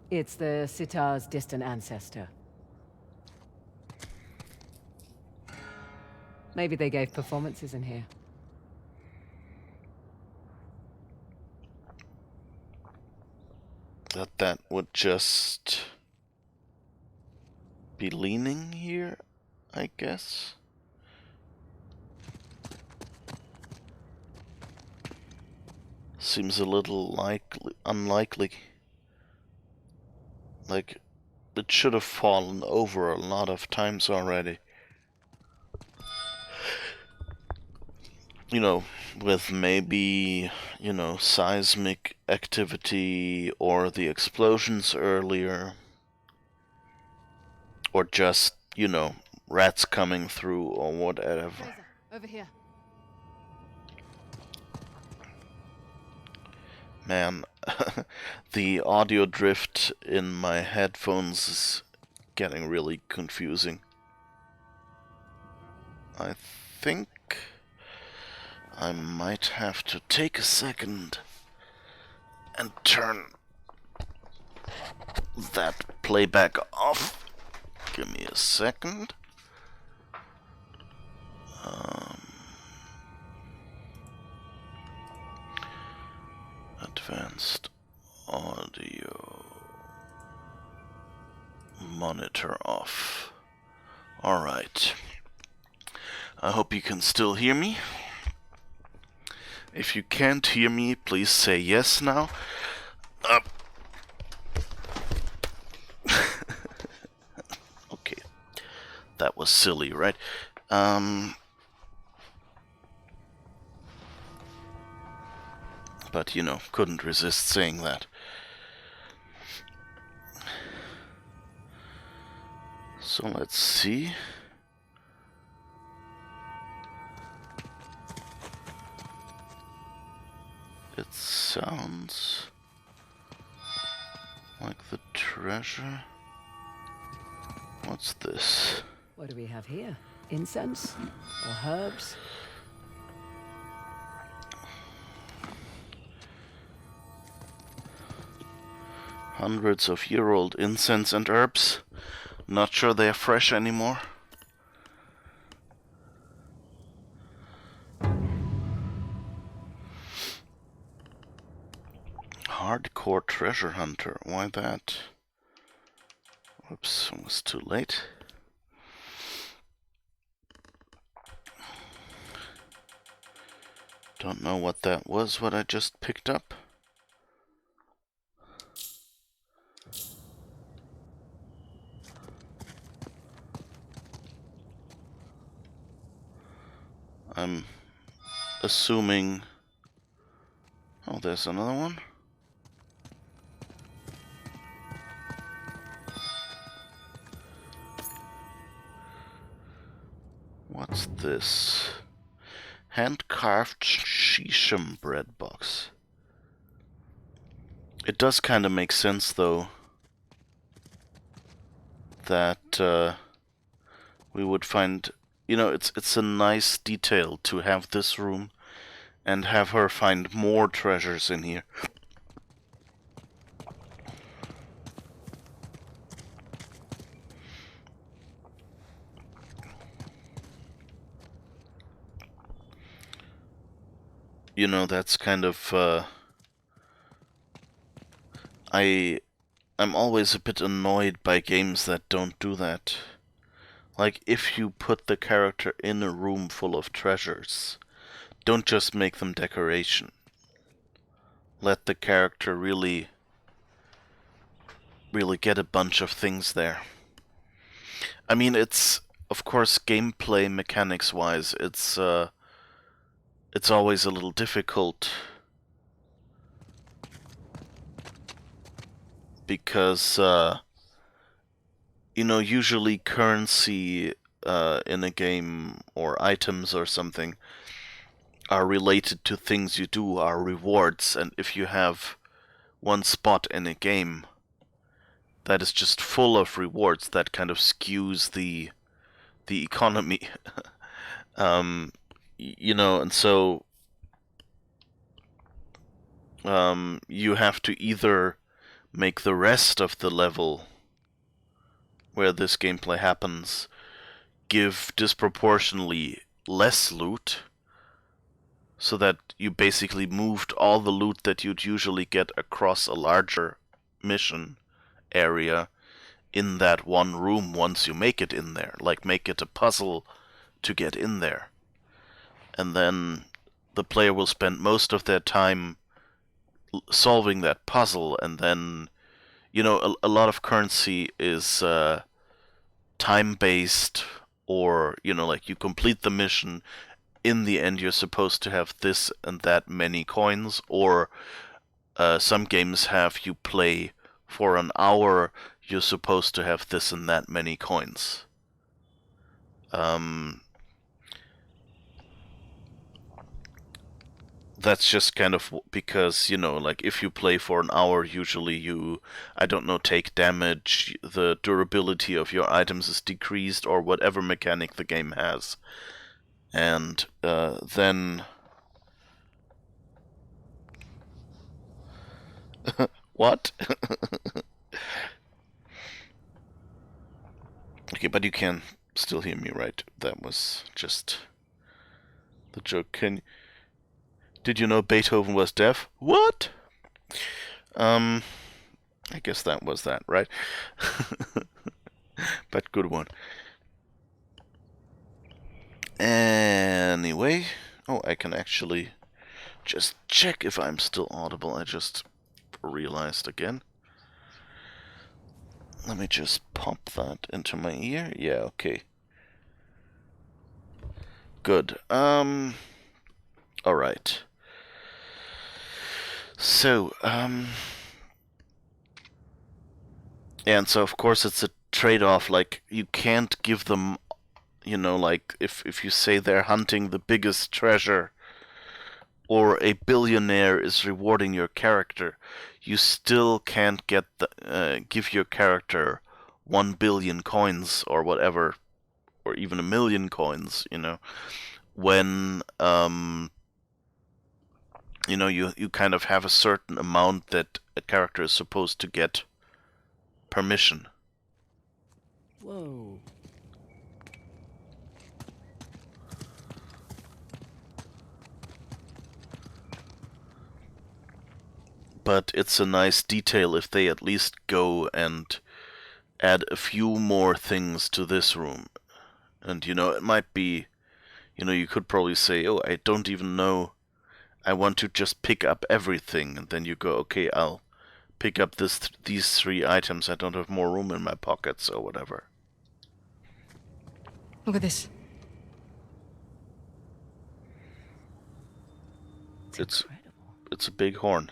It's the sitar's distant ancestor. Maybe they gave performances in here. That would just be leaning here, I guess. Seems a little unlikely. Like, it should have fallen over a lot of times already. You know, with maybe, seismic activity or the explosions earlier. Or just, rats coming through or whatever. Fraser, over here. Man, the audio drift in my headphones is getting really confusing. I think I might have to take a second and turn that playback off. Give me a second. Advanced audio. Monitor off. Alright. I hope you can still hear me. If you can't hear me, please say yes now. Okay. That was silly, right? But, couldn't resist saying that. So let's see. It sounds like the treasure. What's this? What do we have here? Incense? Or herbs? Hundreds of year-old incense and herbs. Not sure they're fresh anymore. Hardcore treasure hunter. Why that? Whoops, it was too late. Don't know what that was, what I just picked up. I'm assuming... Oh, there's another one. What's this? Hand-carved shisha bread box. It does kind of make sense, though, that we would find... it's a nice detail to have this room and have her find more treasures in here. That's kind of... I'm always a bit annoyed by games that don't do that. Like, if you put the character in a room full of treasures, don't just make them decoration. Let the character really get a bunch of things there. I mean, it's, of course, gameplay mechanics-wise, it's always a little difficult. Because, usually currency in a game, or items or something, are related to things you do, are rewards, and if you have one spot in a game that is just full of rewards, that kind of skews the economy. And so you have to either make the rest of the level where this gameplay happens give disproportionately less loot, so that you basically moved all the loot that you'd usually get across a larger mission area in that one room once you make it in there. Like, make it a puzzle to get in there. And then the player will spend most of their time solving that puzzle, and then a lot of currency is time-based, or, like you complete the mission, in the end you're supposed to have this and that many coins, or some games have you play for an hour, you're supposed to have this and that many coins. That's just kind of because, like if you play for an hour, usually you, I don't know, take damage, the durability of your items is decreased, or whatever mechanic the game has. And then... What? Okay, but you can still hear me, right? That was just the joke. Did you know Beethoven was deaf? What? I guess that was that, right? But good one. Anyway, I can actually just check if I'm still audible. I just realized again. Let me just pop that into my ear. Yeah, okay. Good. Alright. So, and so of course it's a trade-off, like, you can't give them, like, if you say they're hunting the biggest treasure, or a billionaire is rewarding your character, you still can't get give your character 1 billion coins, or whatever, or even 1,000,000 coins, when, you kind of have a certain amount that a character is supposed to get permission. Whoa. But it's a nice detail if they at least go and add a few more things to this room. And, it might be, you could probably say, oh, I don't even know, I want to just pick up everything. And then you go, okay, I'll pick up these 3 items, I don't have more room in my pockets, or whatever. Look at this. It's incredible. It's a big horn.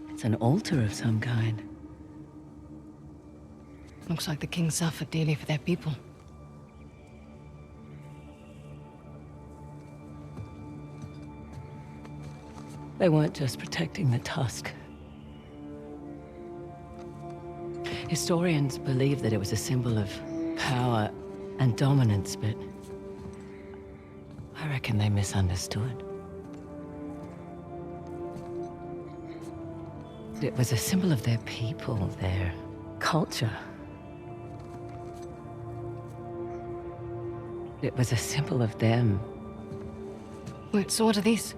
It's an altar of some kind. Looks like the king suffered dearly for their people. They weren't just protecting the tusk. Historians believe that it was a symbol of power and dominance, but I reckon they misunderstood. It was a symbol of their people, their culture. It was a symbol of them. Wait, so what are these?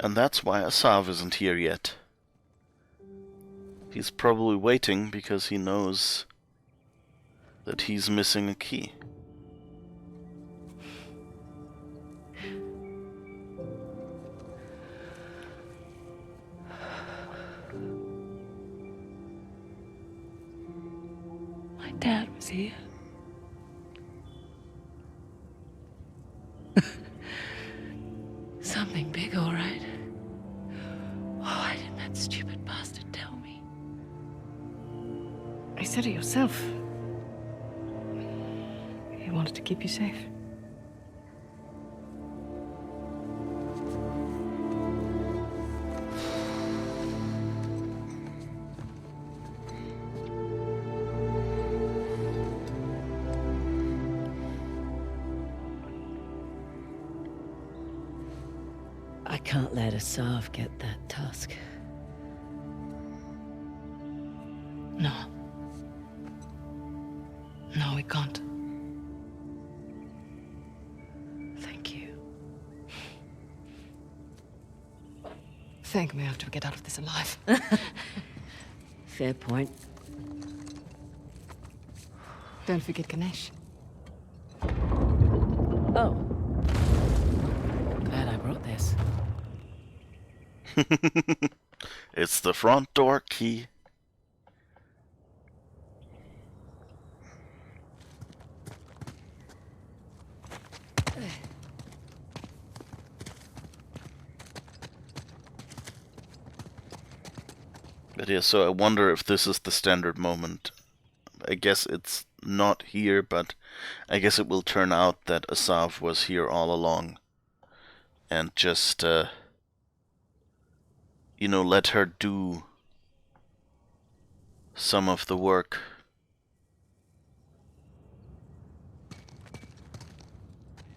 And that's why Asav isn't here yet. He's probably waiting because he knows that he's missing a key. My dad was here. Something big, all right. Why didn't that stupid bastard tell me? You said it yourself. He wanted to keep you safe. I can't let Asav get that tusk. No. No, we can't. Thank you. Thank me after we get out of this alive. Fair point. Don't forget Ganesh. Oh. Glad I brought this. It's the front door key. But yeah, so I wonder if this is the standard moment. I guess it's not here, but I guess it will turn out that Asav was here all along. And just, you know, let her do some of the work.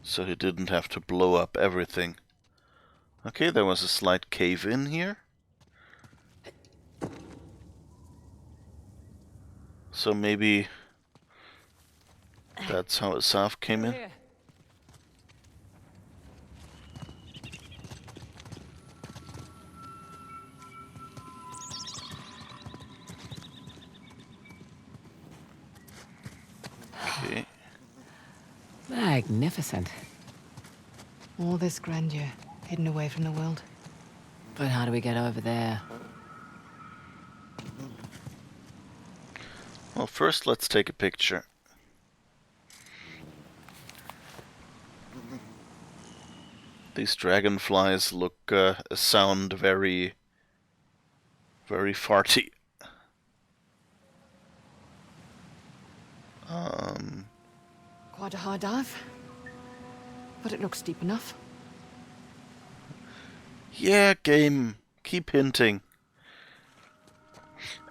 So he didn't have to blow up everything. Okay, there was a slight cave in here. So maybe that's how Asav came in. Okay. Magnificent. All this grandeur, hidden away from the world. But how do we get over there? Well, first let's take a picture. These dragonflies look, sound very, very farty. Quite a hard dive. But it looks deep enough. Yeah, game, keep hinting.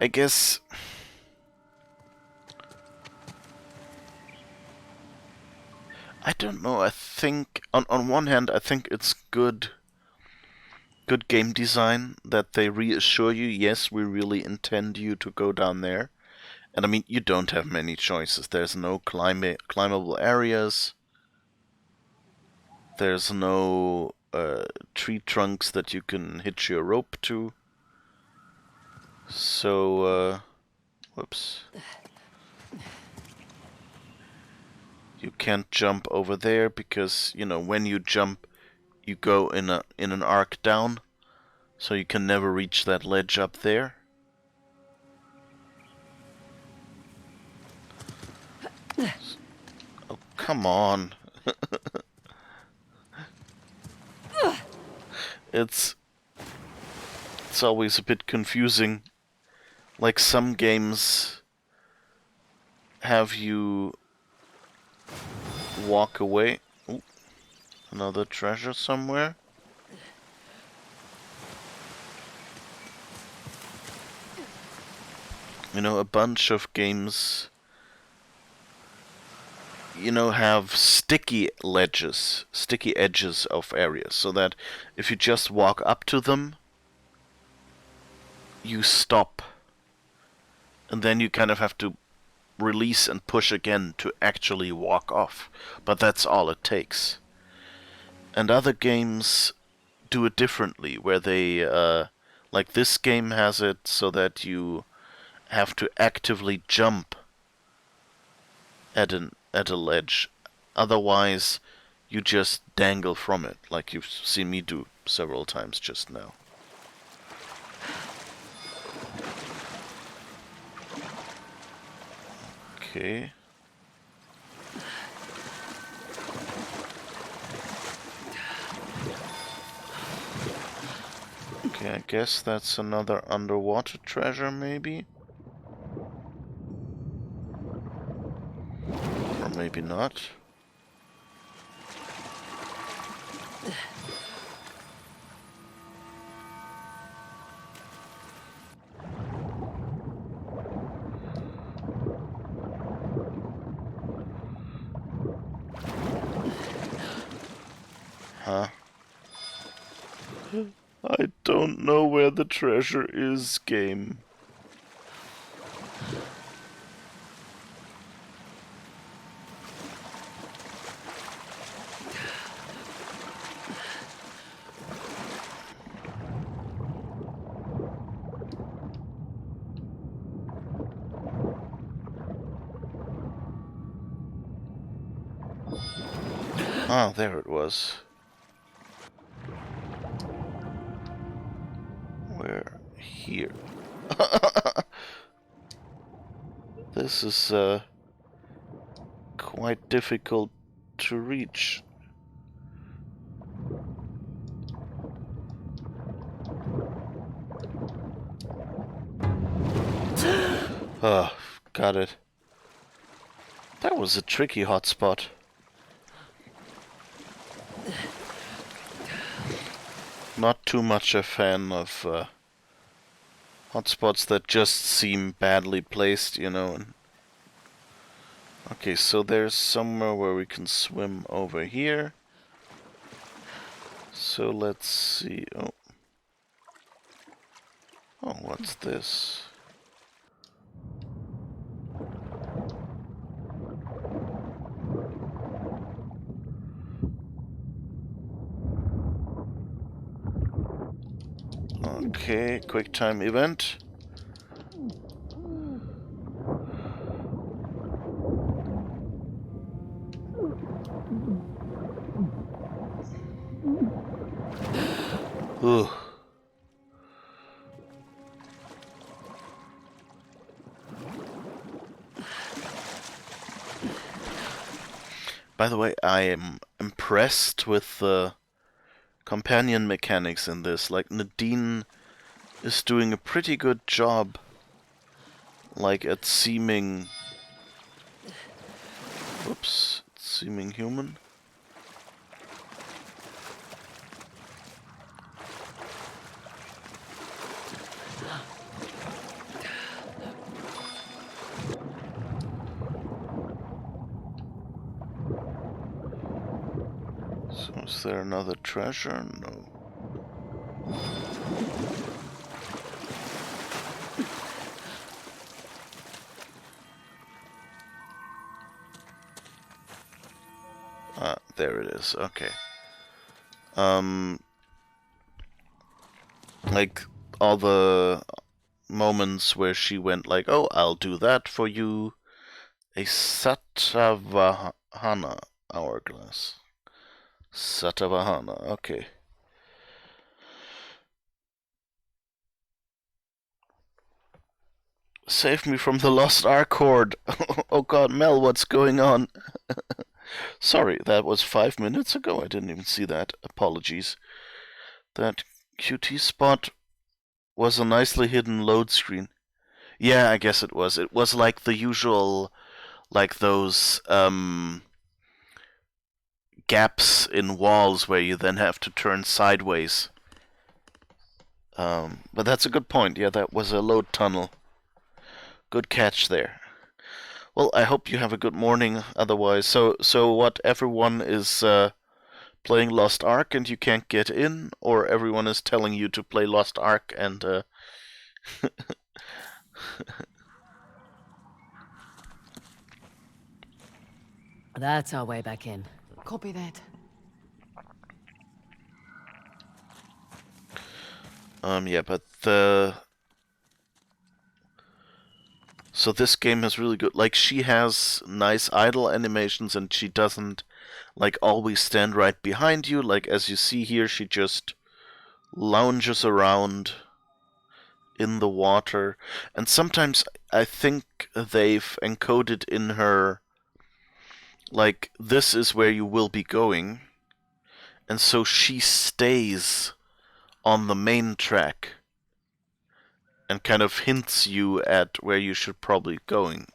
I guess... I don't know, I think, on one hand, I think it's good game design that they reassure you, yes, we really intend you to go down there. And I mean, you don't have many choices. There's no climbable areas. There's no tree trunks that you can hitch your rope to. So, whoops. You can't jump over there because, you know, when you jump, you go in an arc down. So you can never reach that ledge up there. Oh, come on. It's always a bit confusing. Like some games have you walk away. Ooh, another treasure somewhere. You know, a bunch of games, you know, have sticky ledges, sticky edges of areas, so that if you just walk up to them, you stop. And then you kind of have to release and push again to actually walk off. But that's all it takes. And other games do it differently, where they, like this game has it so that you have to actively jump at a ledge. Otherwise, you just dangle from it, like you've seen me do several times just now. Okay. Okay, I guess that's another underwater treasure, maybe? Or maybe not. Huh? I don't know where the treasure is, game. Ah, there it was. Where? Here. This is quite difficult to reach. Oh, got it. That was a tricky hotspot. Not too much a fan of hotspots that just seem badly placed, you know. Okay, so there's somewhere where we can swim over here. So let's see. Oh, what's this? Okay, quick time event. Ooh. By the way, I am impressed with the companion mechanics in this. Like, Nadine is doing a pretty good job, like, at seeming... Whoops, seeming human. So is there another treasure? No. Ah, there it is. Okay. Like all the moments where she went like, "Oh, I'll do that for you." A Satavahana hourglass. Satavahana. Okay. Save me from the lost Ark horde. Oh god, Mel, what's going on? Sorry, that was 5 minutes ago. I didn't even see that. Apologies. That QT spot was a nicely hidden load screen. Yeah, I guess it was. It was like the usual, like those gaps in walls where you then have to turn sideways. But that's a good point. Yeah, that was a load tunnel. Good catch there. Well, I hope you have a good morning otherwise. So what, everyone is playing Lost Ark and you can't get in, or everyone is telling you to play Lost Ark and That's our way back in. Copy that. yeah, but so this game is really good. Like, she has nice idle animations and she doesn't like always stand right behind you. Like, as you see here, she just lounges around in the water. And sometimes I think they've encoded in her, like, this is where you will be going. And so she stays on the main track and kind of hints you at where you should probably be going,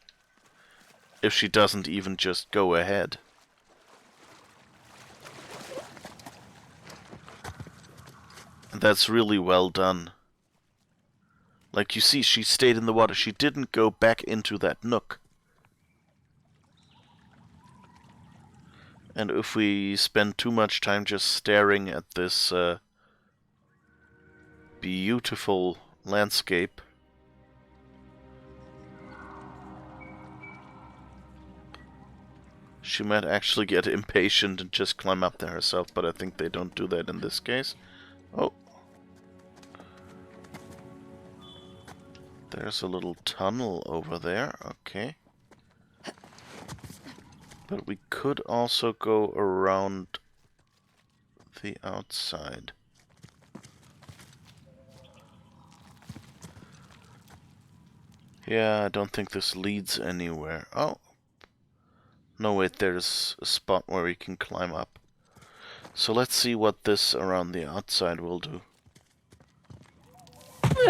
if she doesn't even just go ahead. And that's really well done. Like, you see, she stayed in the water. She didn't go back into that nook. And if we spend too much time just staring at this beautiful landscape, she might actually get impatient and just climb up there herself, but I think they don't do that in this case. Oh. There's a little tunnel over there, okay. But we could also go around the outside. Yeah, I don't think this leads anywhere. Oh. No, wait, there's a spot where we can climb up. So let's see what this around the outside will do.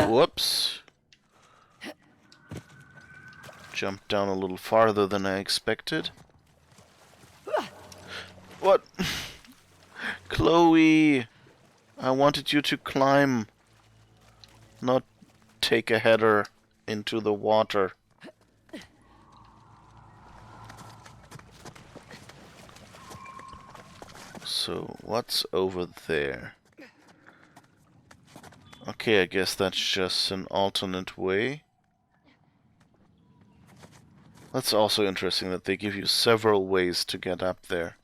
Whoops. Jumped down a little farther than I expected. What? Chloe! I wanted you to climb, not take a header into the water. So, what's over there? Okay, I guess that's just an alternate way. That's also interesting that they give you several ways to get up there.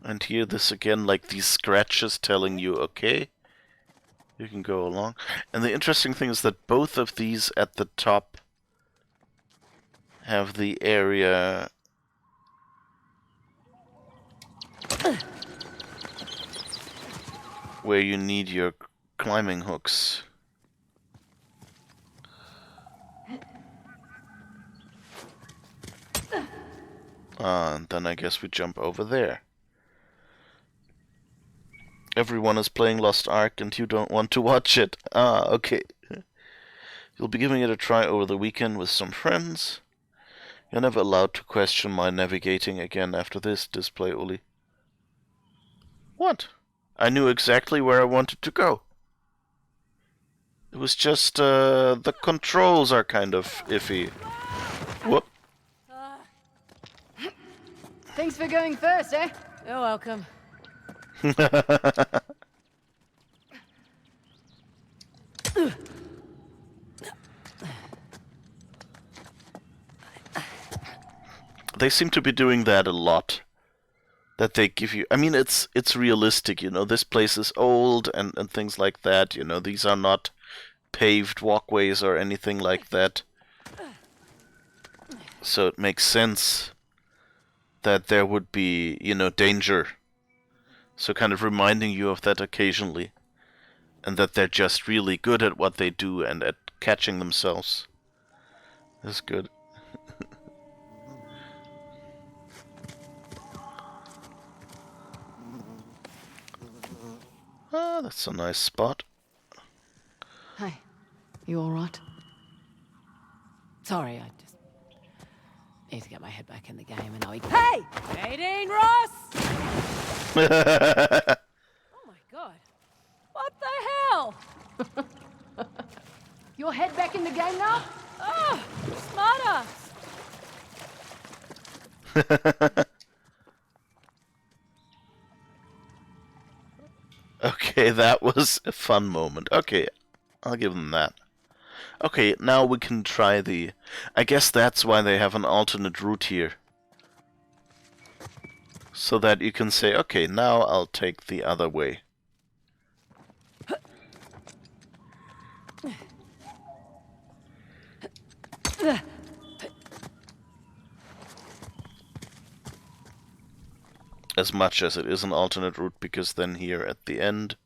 And here this again, like these scratches telling you, okay, you can go along. And the interesting thing is that both of these at the top have the area where you need your climbing hooks. And then I guess we jump over there. Everyone is playing Lost Ark and you don't want to watch it. Ah, okay. You'll be giving it a try over the weekend with some friends. You're never allowed to question my navigating again after this display, Uli. What? I knew exactly where I wanted to go. It was just, the controls are kind of iffy. Whoop. Thanks for going first, eh? You're welcome. They seem to be doing that a lot. That they give you... I mean, it's realistic, you know. This place is old and things like that, you know. These are not paved walkways or anything like that. So it makes sense that there would be, you know, danger. So kind of reminding you of that occasionally. And that they're just really good at what they do and at catching themselves. Is good. Ah, that's a nice spot. Hey, you alright? Sorry, I just need to get my head back in the game and I'll... Hey! Nadine Ross! Oh my god. What the hell? Your head back in the game now? Oh, smarter. Okay, that was a fun moment. Okay, I'll give them that. Okay, now we can try the... I guess that's why they have an alternate route here. So that you can say, okay, now I'll take the other way. As much as it is an alternate route, because then here at the end...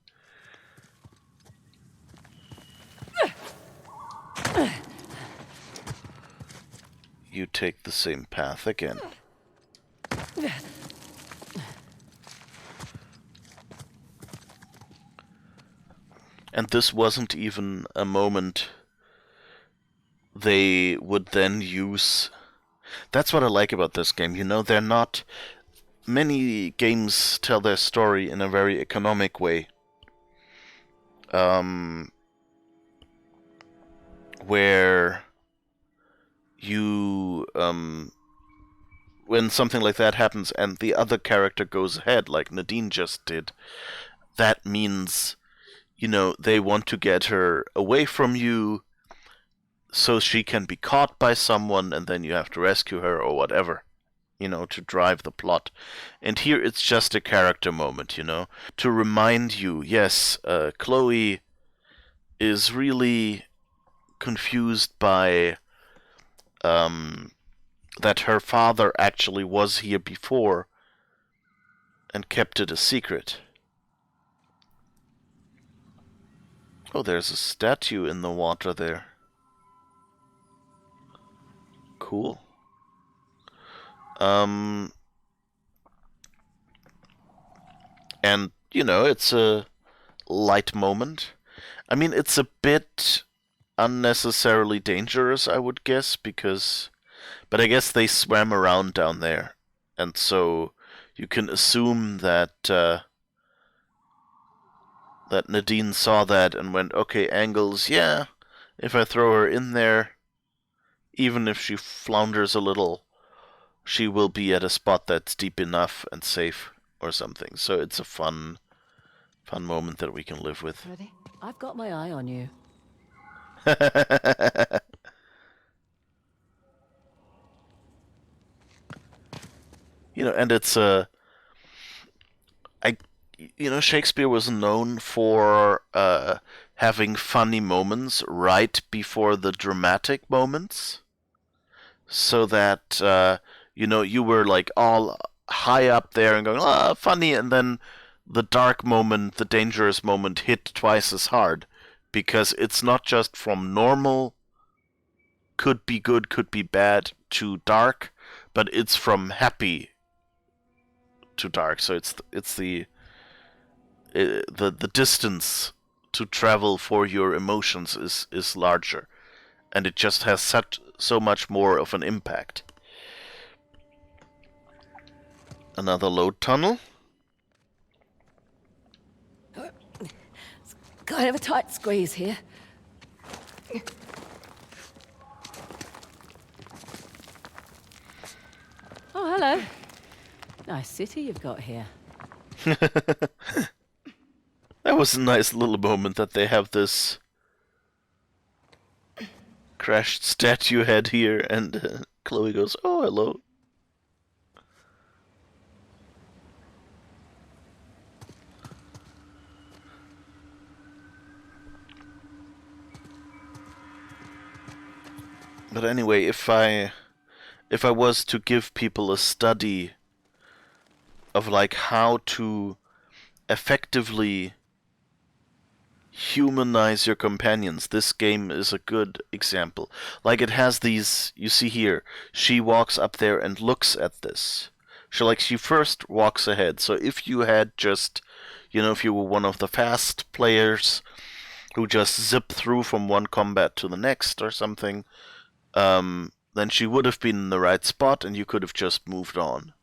you take the same path again. And this wasn't even a moment they would then use... That's what I like about this game, you know, they're not... Many games tell their story in a very economic way. Where you, when something like that happens and the other character goes ahead, like Nadine just did, that means, you know, they want to get her away from you so she can be caught by someone and then you have to rescue her or whatever. You know, to drive the plot. And here it's just a character moment, you know, to remind you, yes, Chloe is really confused by that her father actually was here before and kept it a secret. Oh, there's a statue in the water there. Cool. And, you know, it's a light moment. I mean, it's a bit unnecessarily dangerous, I would guess, because... But I guess they swam around down there, and so you can assume that that Nadine saw that and went, okay, angles, yeah, if I throw her in there, even if she flounders a little, she will be at a spot that's deep enough and safe or something. So it's a fun moment that we can live with. Ready? I've got my eye on you. You know, and it's Shakespeare was known for having funny moments right before the dramatic moments, so that you were like all high up there and going, ah, funny, and then the dark moment, the dangerous moment hit twice as hard, because it's not just from normal, could be good, could be bad, to dark, but it's from happy to dark. So it's the distance to travel for your emotions is larger, and it just has so much more of an impact. Another load tunnel. It's kind of a tight squeeze here. Oh, hello. Nice city you've got here. That was a nice little moment that they have this crashed statue head here, and Chloe goes, oh, hello. But anyway, if I was to give people a study of like how to effectively humanize your companions, this game is a good example. Like, it has these, you see here, she walks up there and looks at this. She first walks ahead. So if you had just, if you were one of the fast players who just zip through from one combat to the next or something, then she would have been in the right spot and you could have just moved on.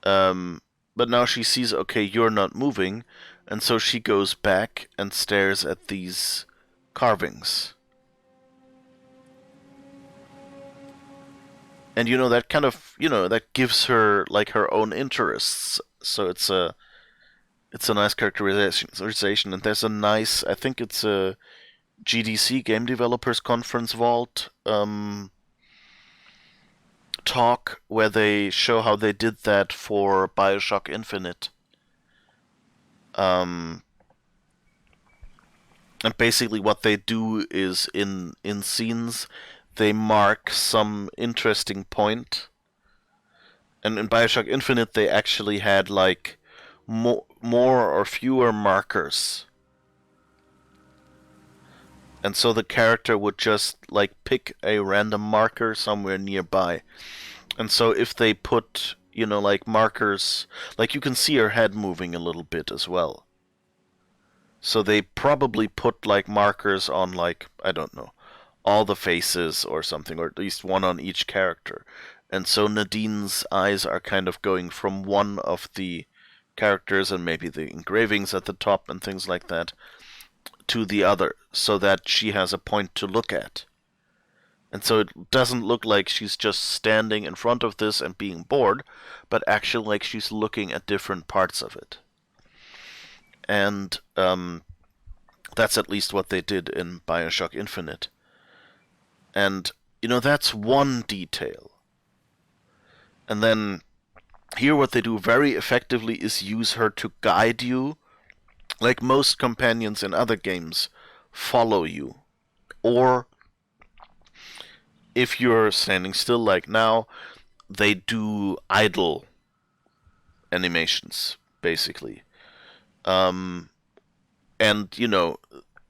But now she sees, okay, you're not moving, and so she goes back and stares at these carvings. And that kind of, that gives her like her own interests. So it's a nice characterization, and there's a nice, I think it's a GDC, Game Developers Conference Vault, talk where they show how they did that for BioShock Infinite. And basically what they do is in scenes they mark some interesting point. And in BioShock Infinite they actually had like more or fewer markers. And so the character would just like pick a random marker somewhere nearby. And so if they put, like markers, like you can see her head moving a little bit as well. So they probably put like markers on like, I don't know, all the faces or something, or at least one on each character. And so Nadine's eyes are kind of going from one of the characters and maybe the engravings at the top and things like that to the other, so that she has a point to look at. And so it doesn't look like she's just standing in front of this and being bored, but actually like she's looking at different parts of it. And that's at least what they did in BioShock Infinite. And, that's one detail. And then here what they do very effectively is use her to guide you. Like most companions in other games follow you, Or if you're standing still like now, they do idle animations, basically. And, you know,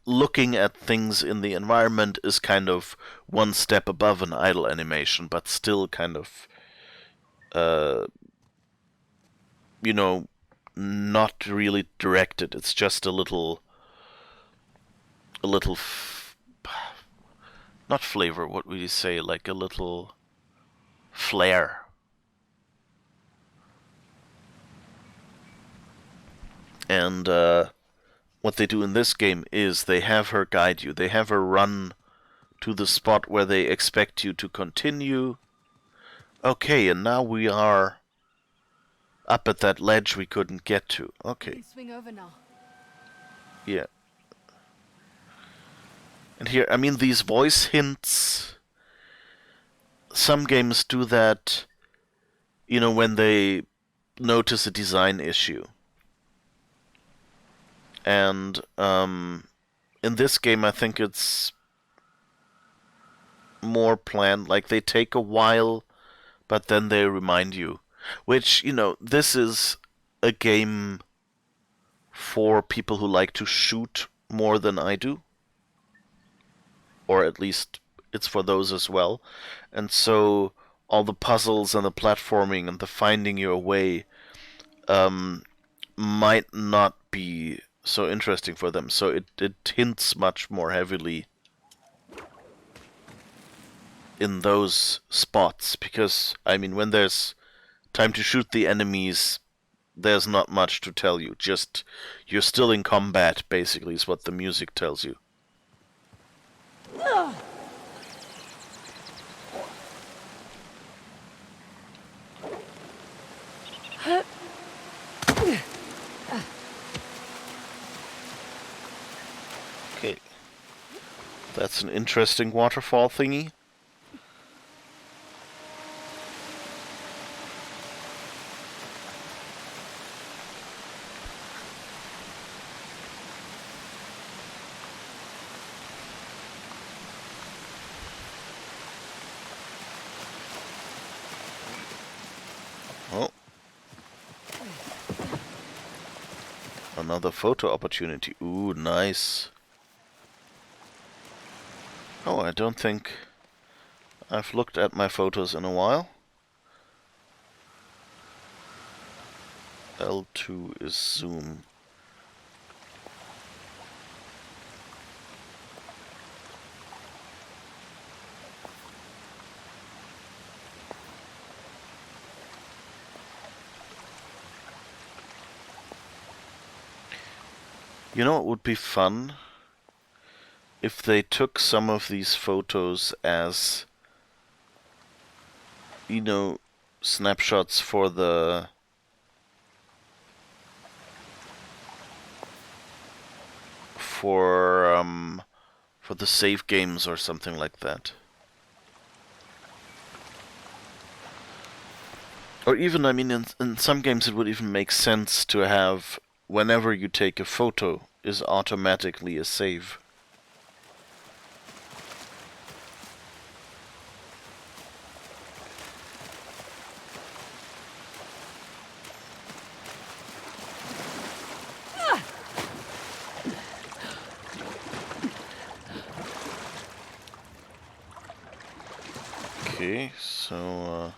looking at things in the environment is kind of one step above an idle animation, but still kind of, you know, not really directed. It's just a little not flavor, what would you say, like a little flair. And what they do in this game is they have her guide you. They have her run to the spot where they expect you to continue. Okay, and now we are up at that ledge we couldn't get to. You Okay, can swing over now. yeah. And here, I mean, these voice hints, some games do that, you know, when they notice a design issue. And in this game, I think it's more planned. Like, they take a while, but then they remind you. Which, you know, this is a game for people who like to shoot more than I do. Or at least it's for those as well. And so all the puzzles and the platforming and the finding your way might not be so interesting for them. So it hints much more heavily in those spots. Because, I mean, when there's time to shoot the enemies, there's not much to tell you. Just, you're still in combat, basically, is what the music tells you. Okay. That's an interesting waterfall thingy. Oh. Another photo opportunity. Ooh, nice. Oh, I don't think I've looked at my photos in a while. L2 is zoom. You know what would be fun? If they took some of these photos as, you know, snapshots for the for the save games or something like that. Or even, I mean, in some games it would even make sense to have whenever you take a photo is automatically a save. Okay, so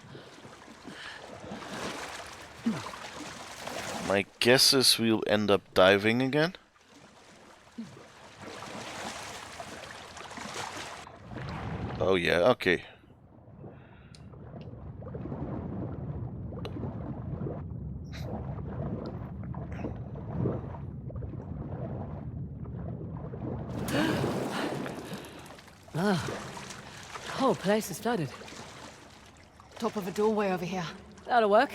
my guess is we'll end up diving again. Oh yeah, okay. Oh, the whole place is flooded. Top of a doorway over here. That'll work.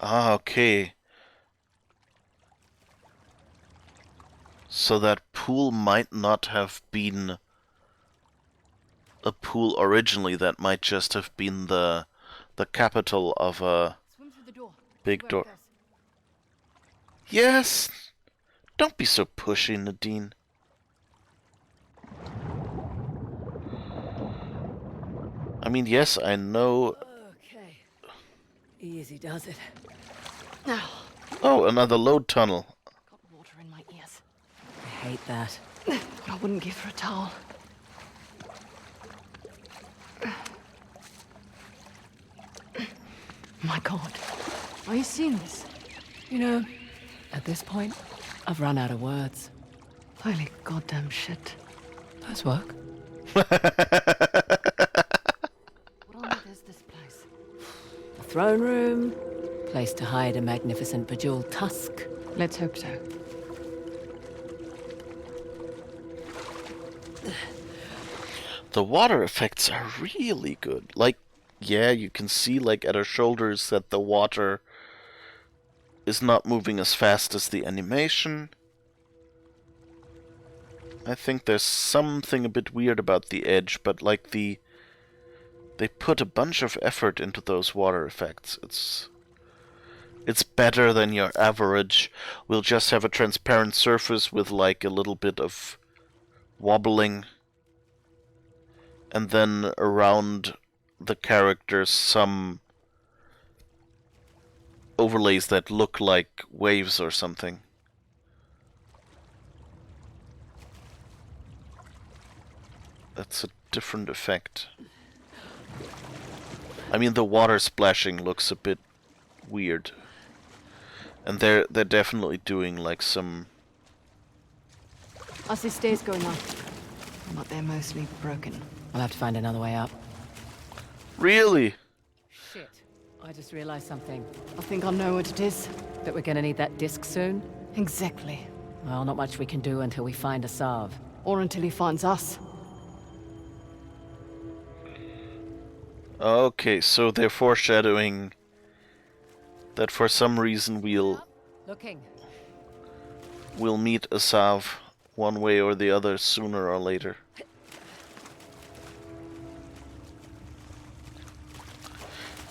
Ah, okay. So that pool might not have been a pool originally. That might just have been the capital of a Swim through the door. big See where door. it goes. Yes! Don't be so pushy, Nadine. I mean, yes, I know... Okay. Easy does it. Oh, another load tunnel. Got water in my ears. I hate that. I wouldn't give her a towel. My God. Are you seeing this? You know, at this point, I've run out of words. Holy goddamn shit. Nice work. What on earth is this place? A throne room, place to hide a magnificent bejeweled tusk. Let's hope so. The water effects are really good. Like, yeah, you can see, like, at her shoulders that the water is not moving as fast as the animation. I think there's something a bit weird about the edge, but, like, they put a bunch of effort into those water effects. It's better than your average. We'll just have a transparent surface with, like, a little bit of wobbling. And then around the characters some overlays that look like waves or something. That's a different effect. I mean, the water splashing looks a bit weird. And they're definitely doing like some... I see stairs going up. But they're mostly broken. I'll have to find another way up. Really? Shit. I just realized something. I think I know what it is. That we're gonna need that disc soon? Exactly. Well, not much we can do until we find Asav. Or until he finds us. Okay, so they're foreshadowing that for some reason Looking. we'll meet Asav one way or the other sooner or later.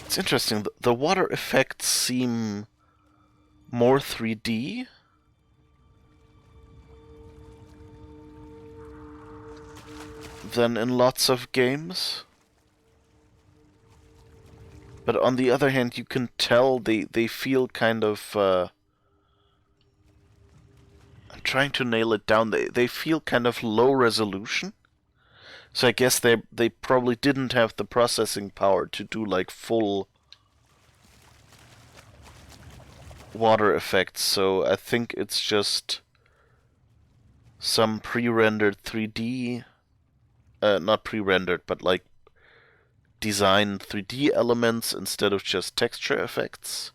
It's interesting, the water effects seem more 3D. Than in lots of games. But on the other hand, you can tell they feel kind of... I'm trying to nail it down. They feel kind of low resolution. So I guess they probably didn't have the processing power to do like full water effects. So I think it's just some pre-rendered 3D, not pre-rendered, but like designed 3D elements instead of just texture effects.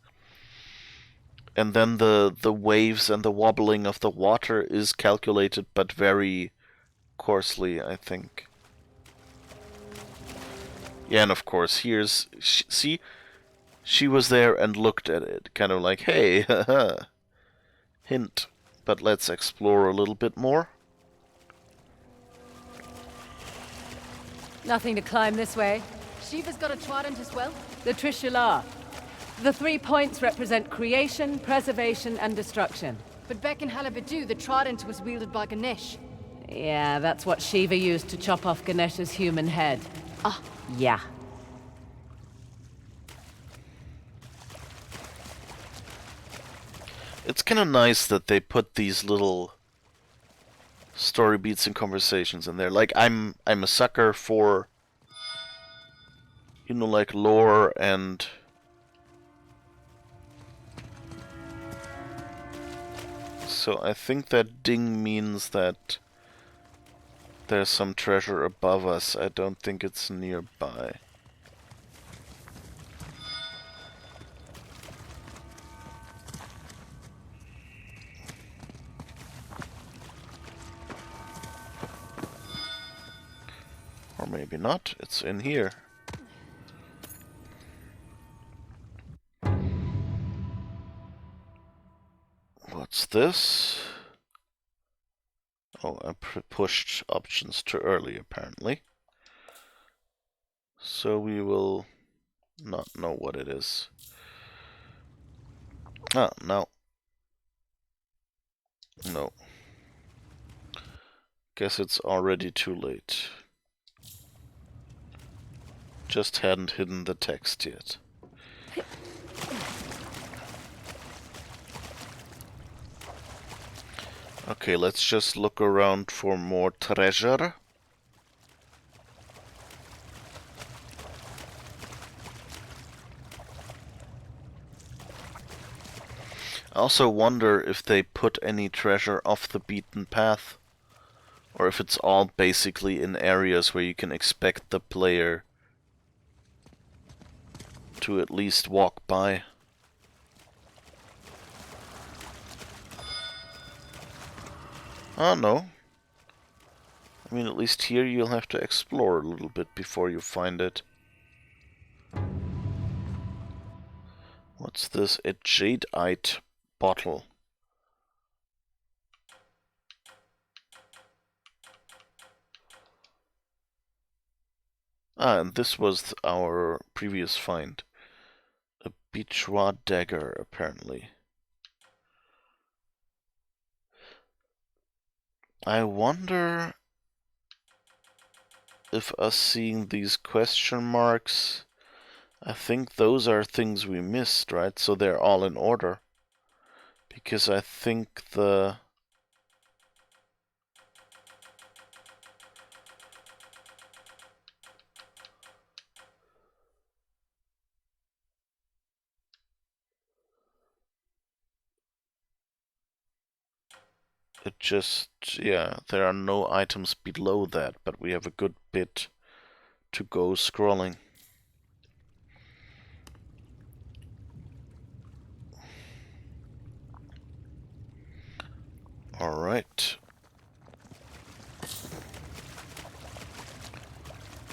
And then the waves and the wobbling of the water is calculated, but very coarsely, I think. Yeah, and of course, here's... see? She was there and looked at it, kind of like, hey, haha. Hint. But let's explore a little bit more. Nothing to climb this way. Shiva's got a trident as well? The Trishula. The 3 points represent creation, preservation, and destruction. But back in Halabadu, the trident was wielded by Ganesh. Yeah, that's what Shiva used to chop off Ganesh's human head. Ah. Yeah. It's kind of nice that they put these little story beats and conversations in there. Like, I'm a sucker for, you know, like lore and so I think that ding means that there's some treasure above us. I don't think it's nearby. Or maybe not. It's in here. What's this? Oh, I pushed options too early, apparently. So we will not know what it is. Ah, no. Guess it's already too late. Just hadn't hidden the text yet. Okay, let's just look around for more treasure. I also wonder if they put any treasure off the beaten path, or if it's all basically in areas where you can expect the player to at least walk by. Oh no. I mean, at least here you'll have to explore a little bit before you find it. What's this? A jadeite bottle. Ah, and this was our previous find. A Bichwa dagger, apparently. I wonder if us seeing these question marks, I think those are things we missed, right? So they're all in order. Because I think it just, yeah, there are no items below that, but we have a good bit to go scrolling. Alright.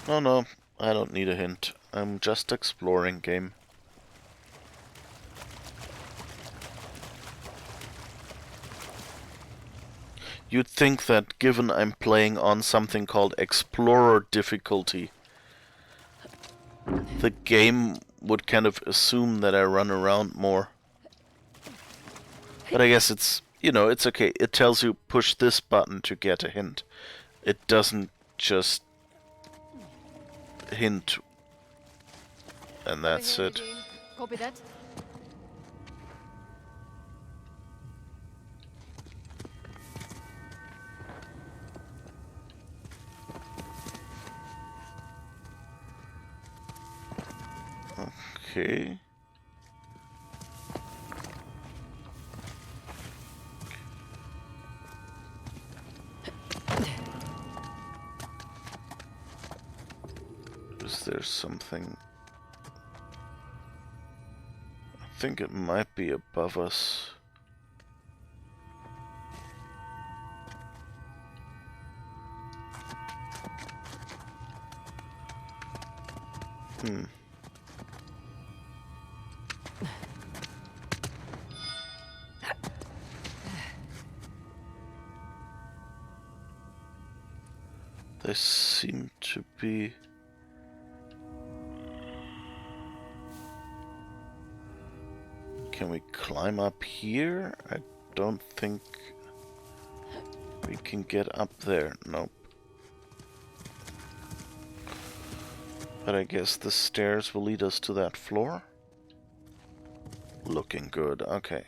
No, I don't need a hint. I'm just exploring, game. You'd think that given I'm playing on something called Explorer difficulty, the game would kind of assume that I run around more. But I guess it's, you know, it's okay. It tells you push this button to get a hint. It doesn't just hint and that's Over here, it. Eugene. Copy that. Okay. Is there something? I think it might be above us. They seem to be... Can we climb up here? I don't think we can get up there. Nope. But I guess the stairs will lead us to that floor. Looking good. Okay.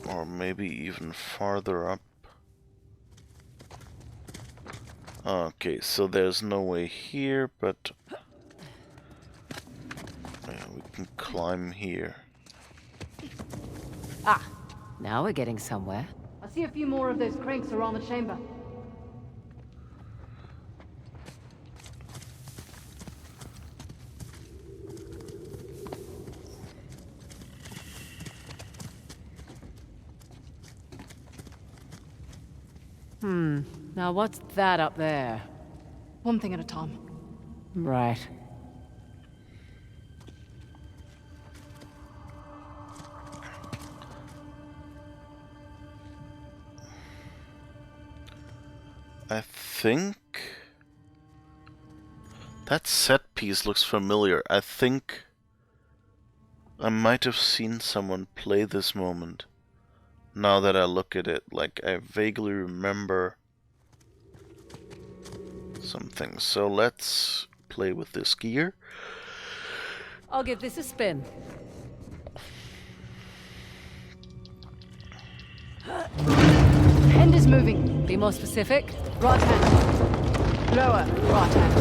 Or maybe even farther up. Okay, so there's no way here, but yeah, we can climb here. Ah, now we're getting somewhere. I see a few more of those cranks around the chamber. Now what's that up there? One thing at a time. Right. I think that set piece looks familiar. I think I might have seen someone play this moment Now that I look at it, like, I vaguely remember something. So let's play with this gear. I'll give this a spin. Hand is moving. Be more specific. Right hand. Lower. Right hand.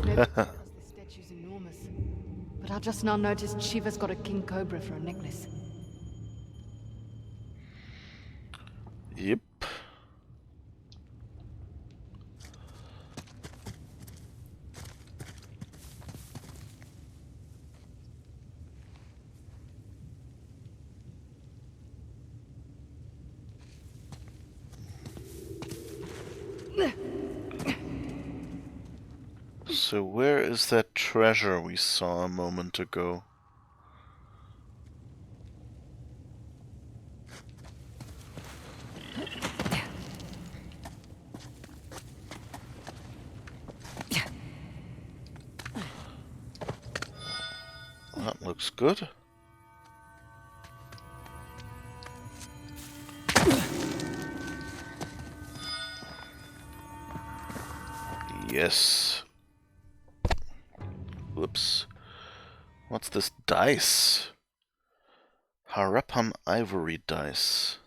Never because the statue's enormous. But I just now noticed Shiva's got a king cobra for a necklace. Yep. So where is that treasure we saw a moment ago? That looks good. Yes. Whoops. What's this dice? Harappan ivory dice.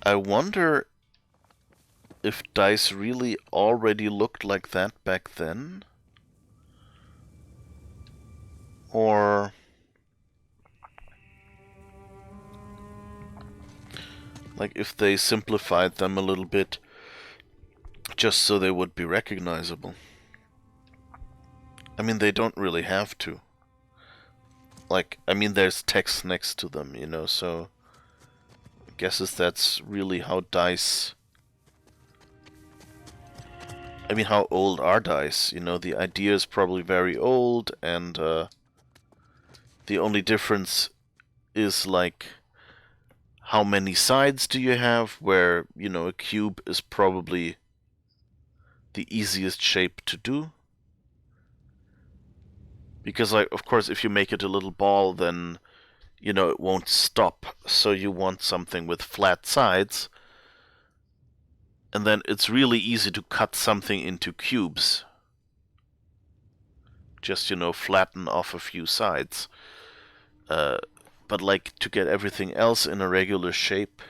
I wonder if dice really already looked like that back then? Or like if they simplified them a little bit just so they would be recognizable. I mean, they don't really have to. Like, I mean, there's text next to them, you know, so I guess that's really how dice... I mean, how old are dice? You know, the idea is probably very old, and the only difference is, like, how many sides do you have, where, you know, a cube is probably the easiest shape to do. Because, like, of course, if you make it a little ball, then, you know, it won't stop. So you want something with flat sides. And then it's really easy to cut something into cubes. Just, you know, flatten off a few sides. But, like, to get everything else in a regular shape...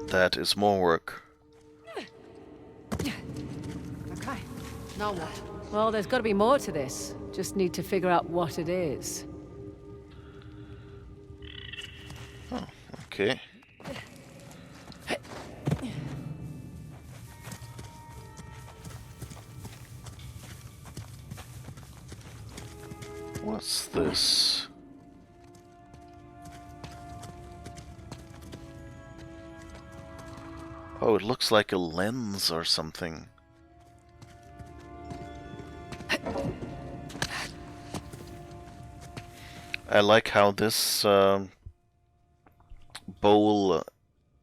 that is more work. Okay. Now what? Well, there's got to be more to this. Just need to figure out what it is. Oh, okay. What's this? Oh, it looks like a lens or something. I like how this bowl,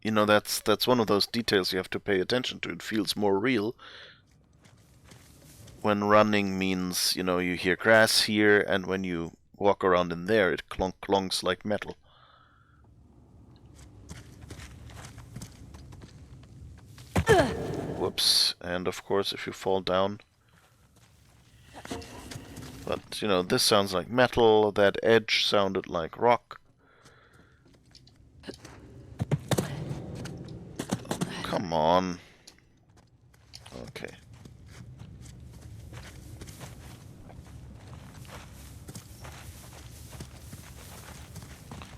you know, that's one of those details you have to pay attention to. It feels more real. When running means, you know, you hear grass here, and when you walk around in there, it clonks like metal. Whoops. And of course, if you fall down... But, you know, this sounds like metal, that edge sounded like rock. Oh, come on. Okay.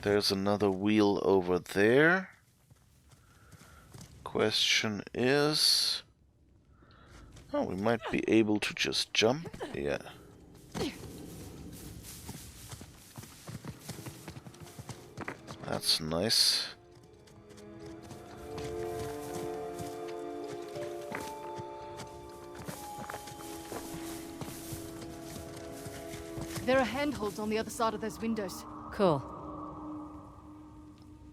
There's another wheel over there. Question is... Oh, we might be able to just jump. Yeah. That's nice. There are handholds on the other side of those windows. Cool.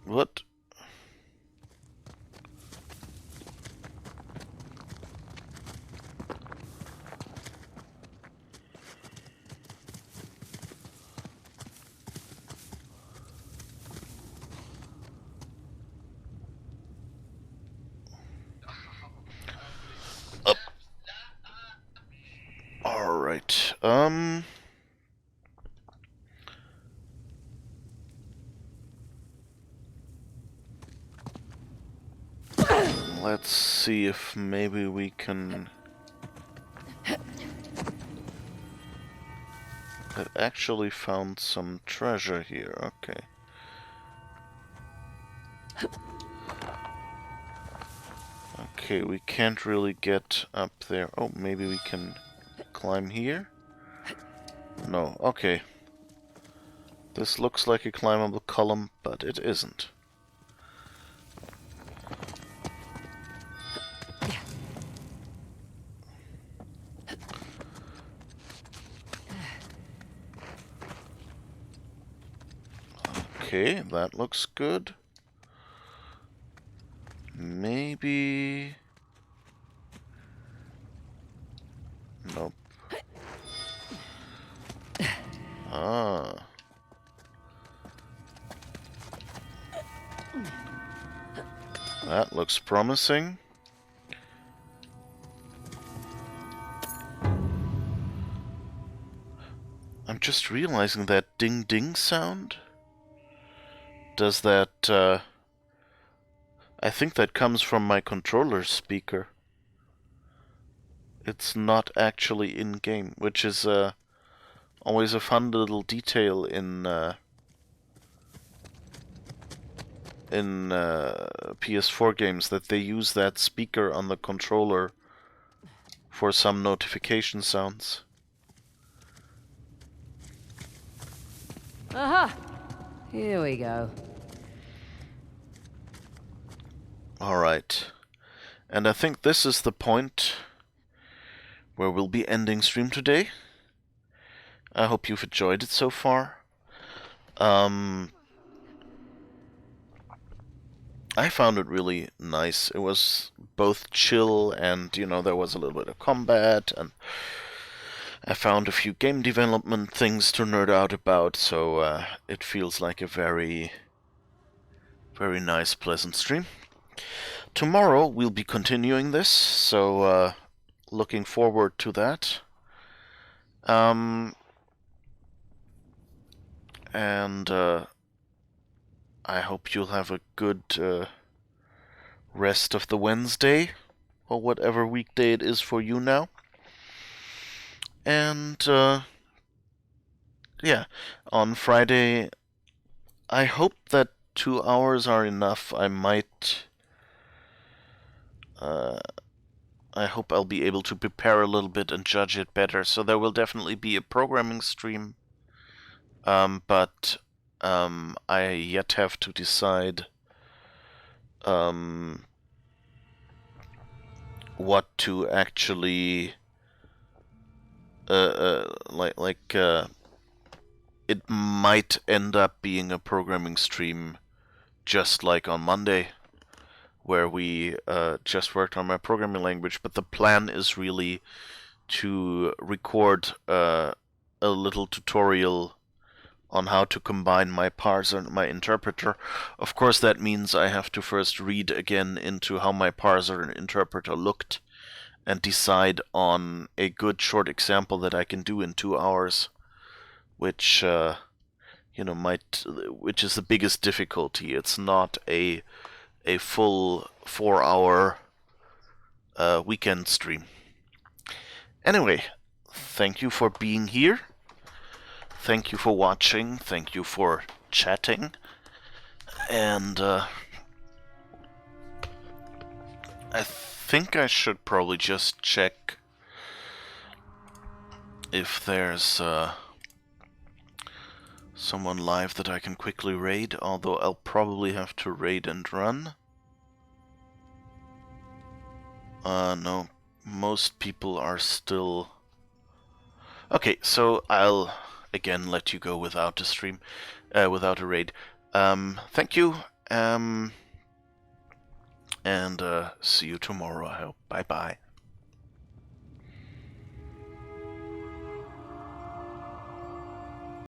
What? Let's see if maybe we can... I actually found some treasure here, okay. Okay, we can't really get up there. Oh, maybe we can climb here? No, okay. This looks like a climbable column, but it isn't. Okay, that looks good. Maybe... Nope. Ah. That looks promising. I'm just realizing that ding-ding sound. Does that, I think that comes from my controller speaker. It's not actually in-game, which is, always a fun little detail in PS4 games, that they use that speaker on the controller for some notification sounds. Aha! Here we go. Alright. And I think this is the point where we'll be ending stream today. I hope you've enjoyed it so far. I found it really nice. It was both chill and, you know, there was a little bit of combat, and I found a few game development things to nerd out about, so it feels like a very, very nice, pleasant stream. Tomorrow we'll be continuing this, so looking forward to that. And I hope you'll have a good rest of the Wednesday, or whatever weekday it is for you now. And yeah, on Friday, I hope that 2 hours are enough. I hope I'll be able to prepare a little bit and judge it better. So there will definitely be a programming stream. But I yet have to decide what to actually it might end up being a programming stream, just like on Monday, where we just worked on my programming language, but the plan is really to record a little tutorial on how to combine my parser and my interpreter. Of course, that means I have to first read again into how my parser and interpreter looked and decide on a good short example that I can do in 2 hours, which you know, which is the biggest difficulty. It's not a full 4-hour weekend stream. Anyway, thank you for being here. Thank you for watching, thank you for chatting, and I think I should probably just check if there's someone live that I can quickly raid, although I'll probably have to raid and run. No, most people are still... Okay, so I'll again let you go without a stream, without a raid. Thank you, and see you tomorrow, I hope. Bye-bye.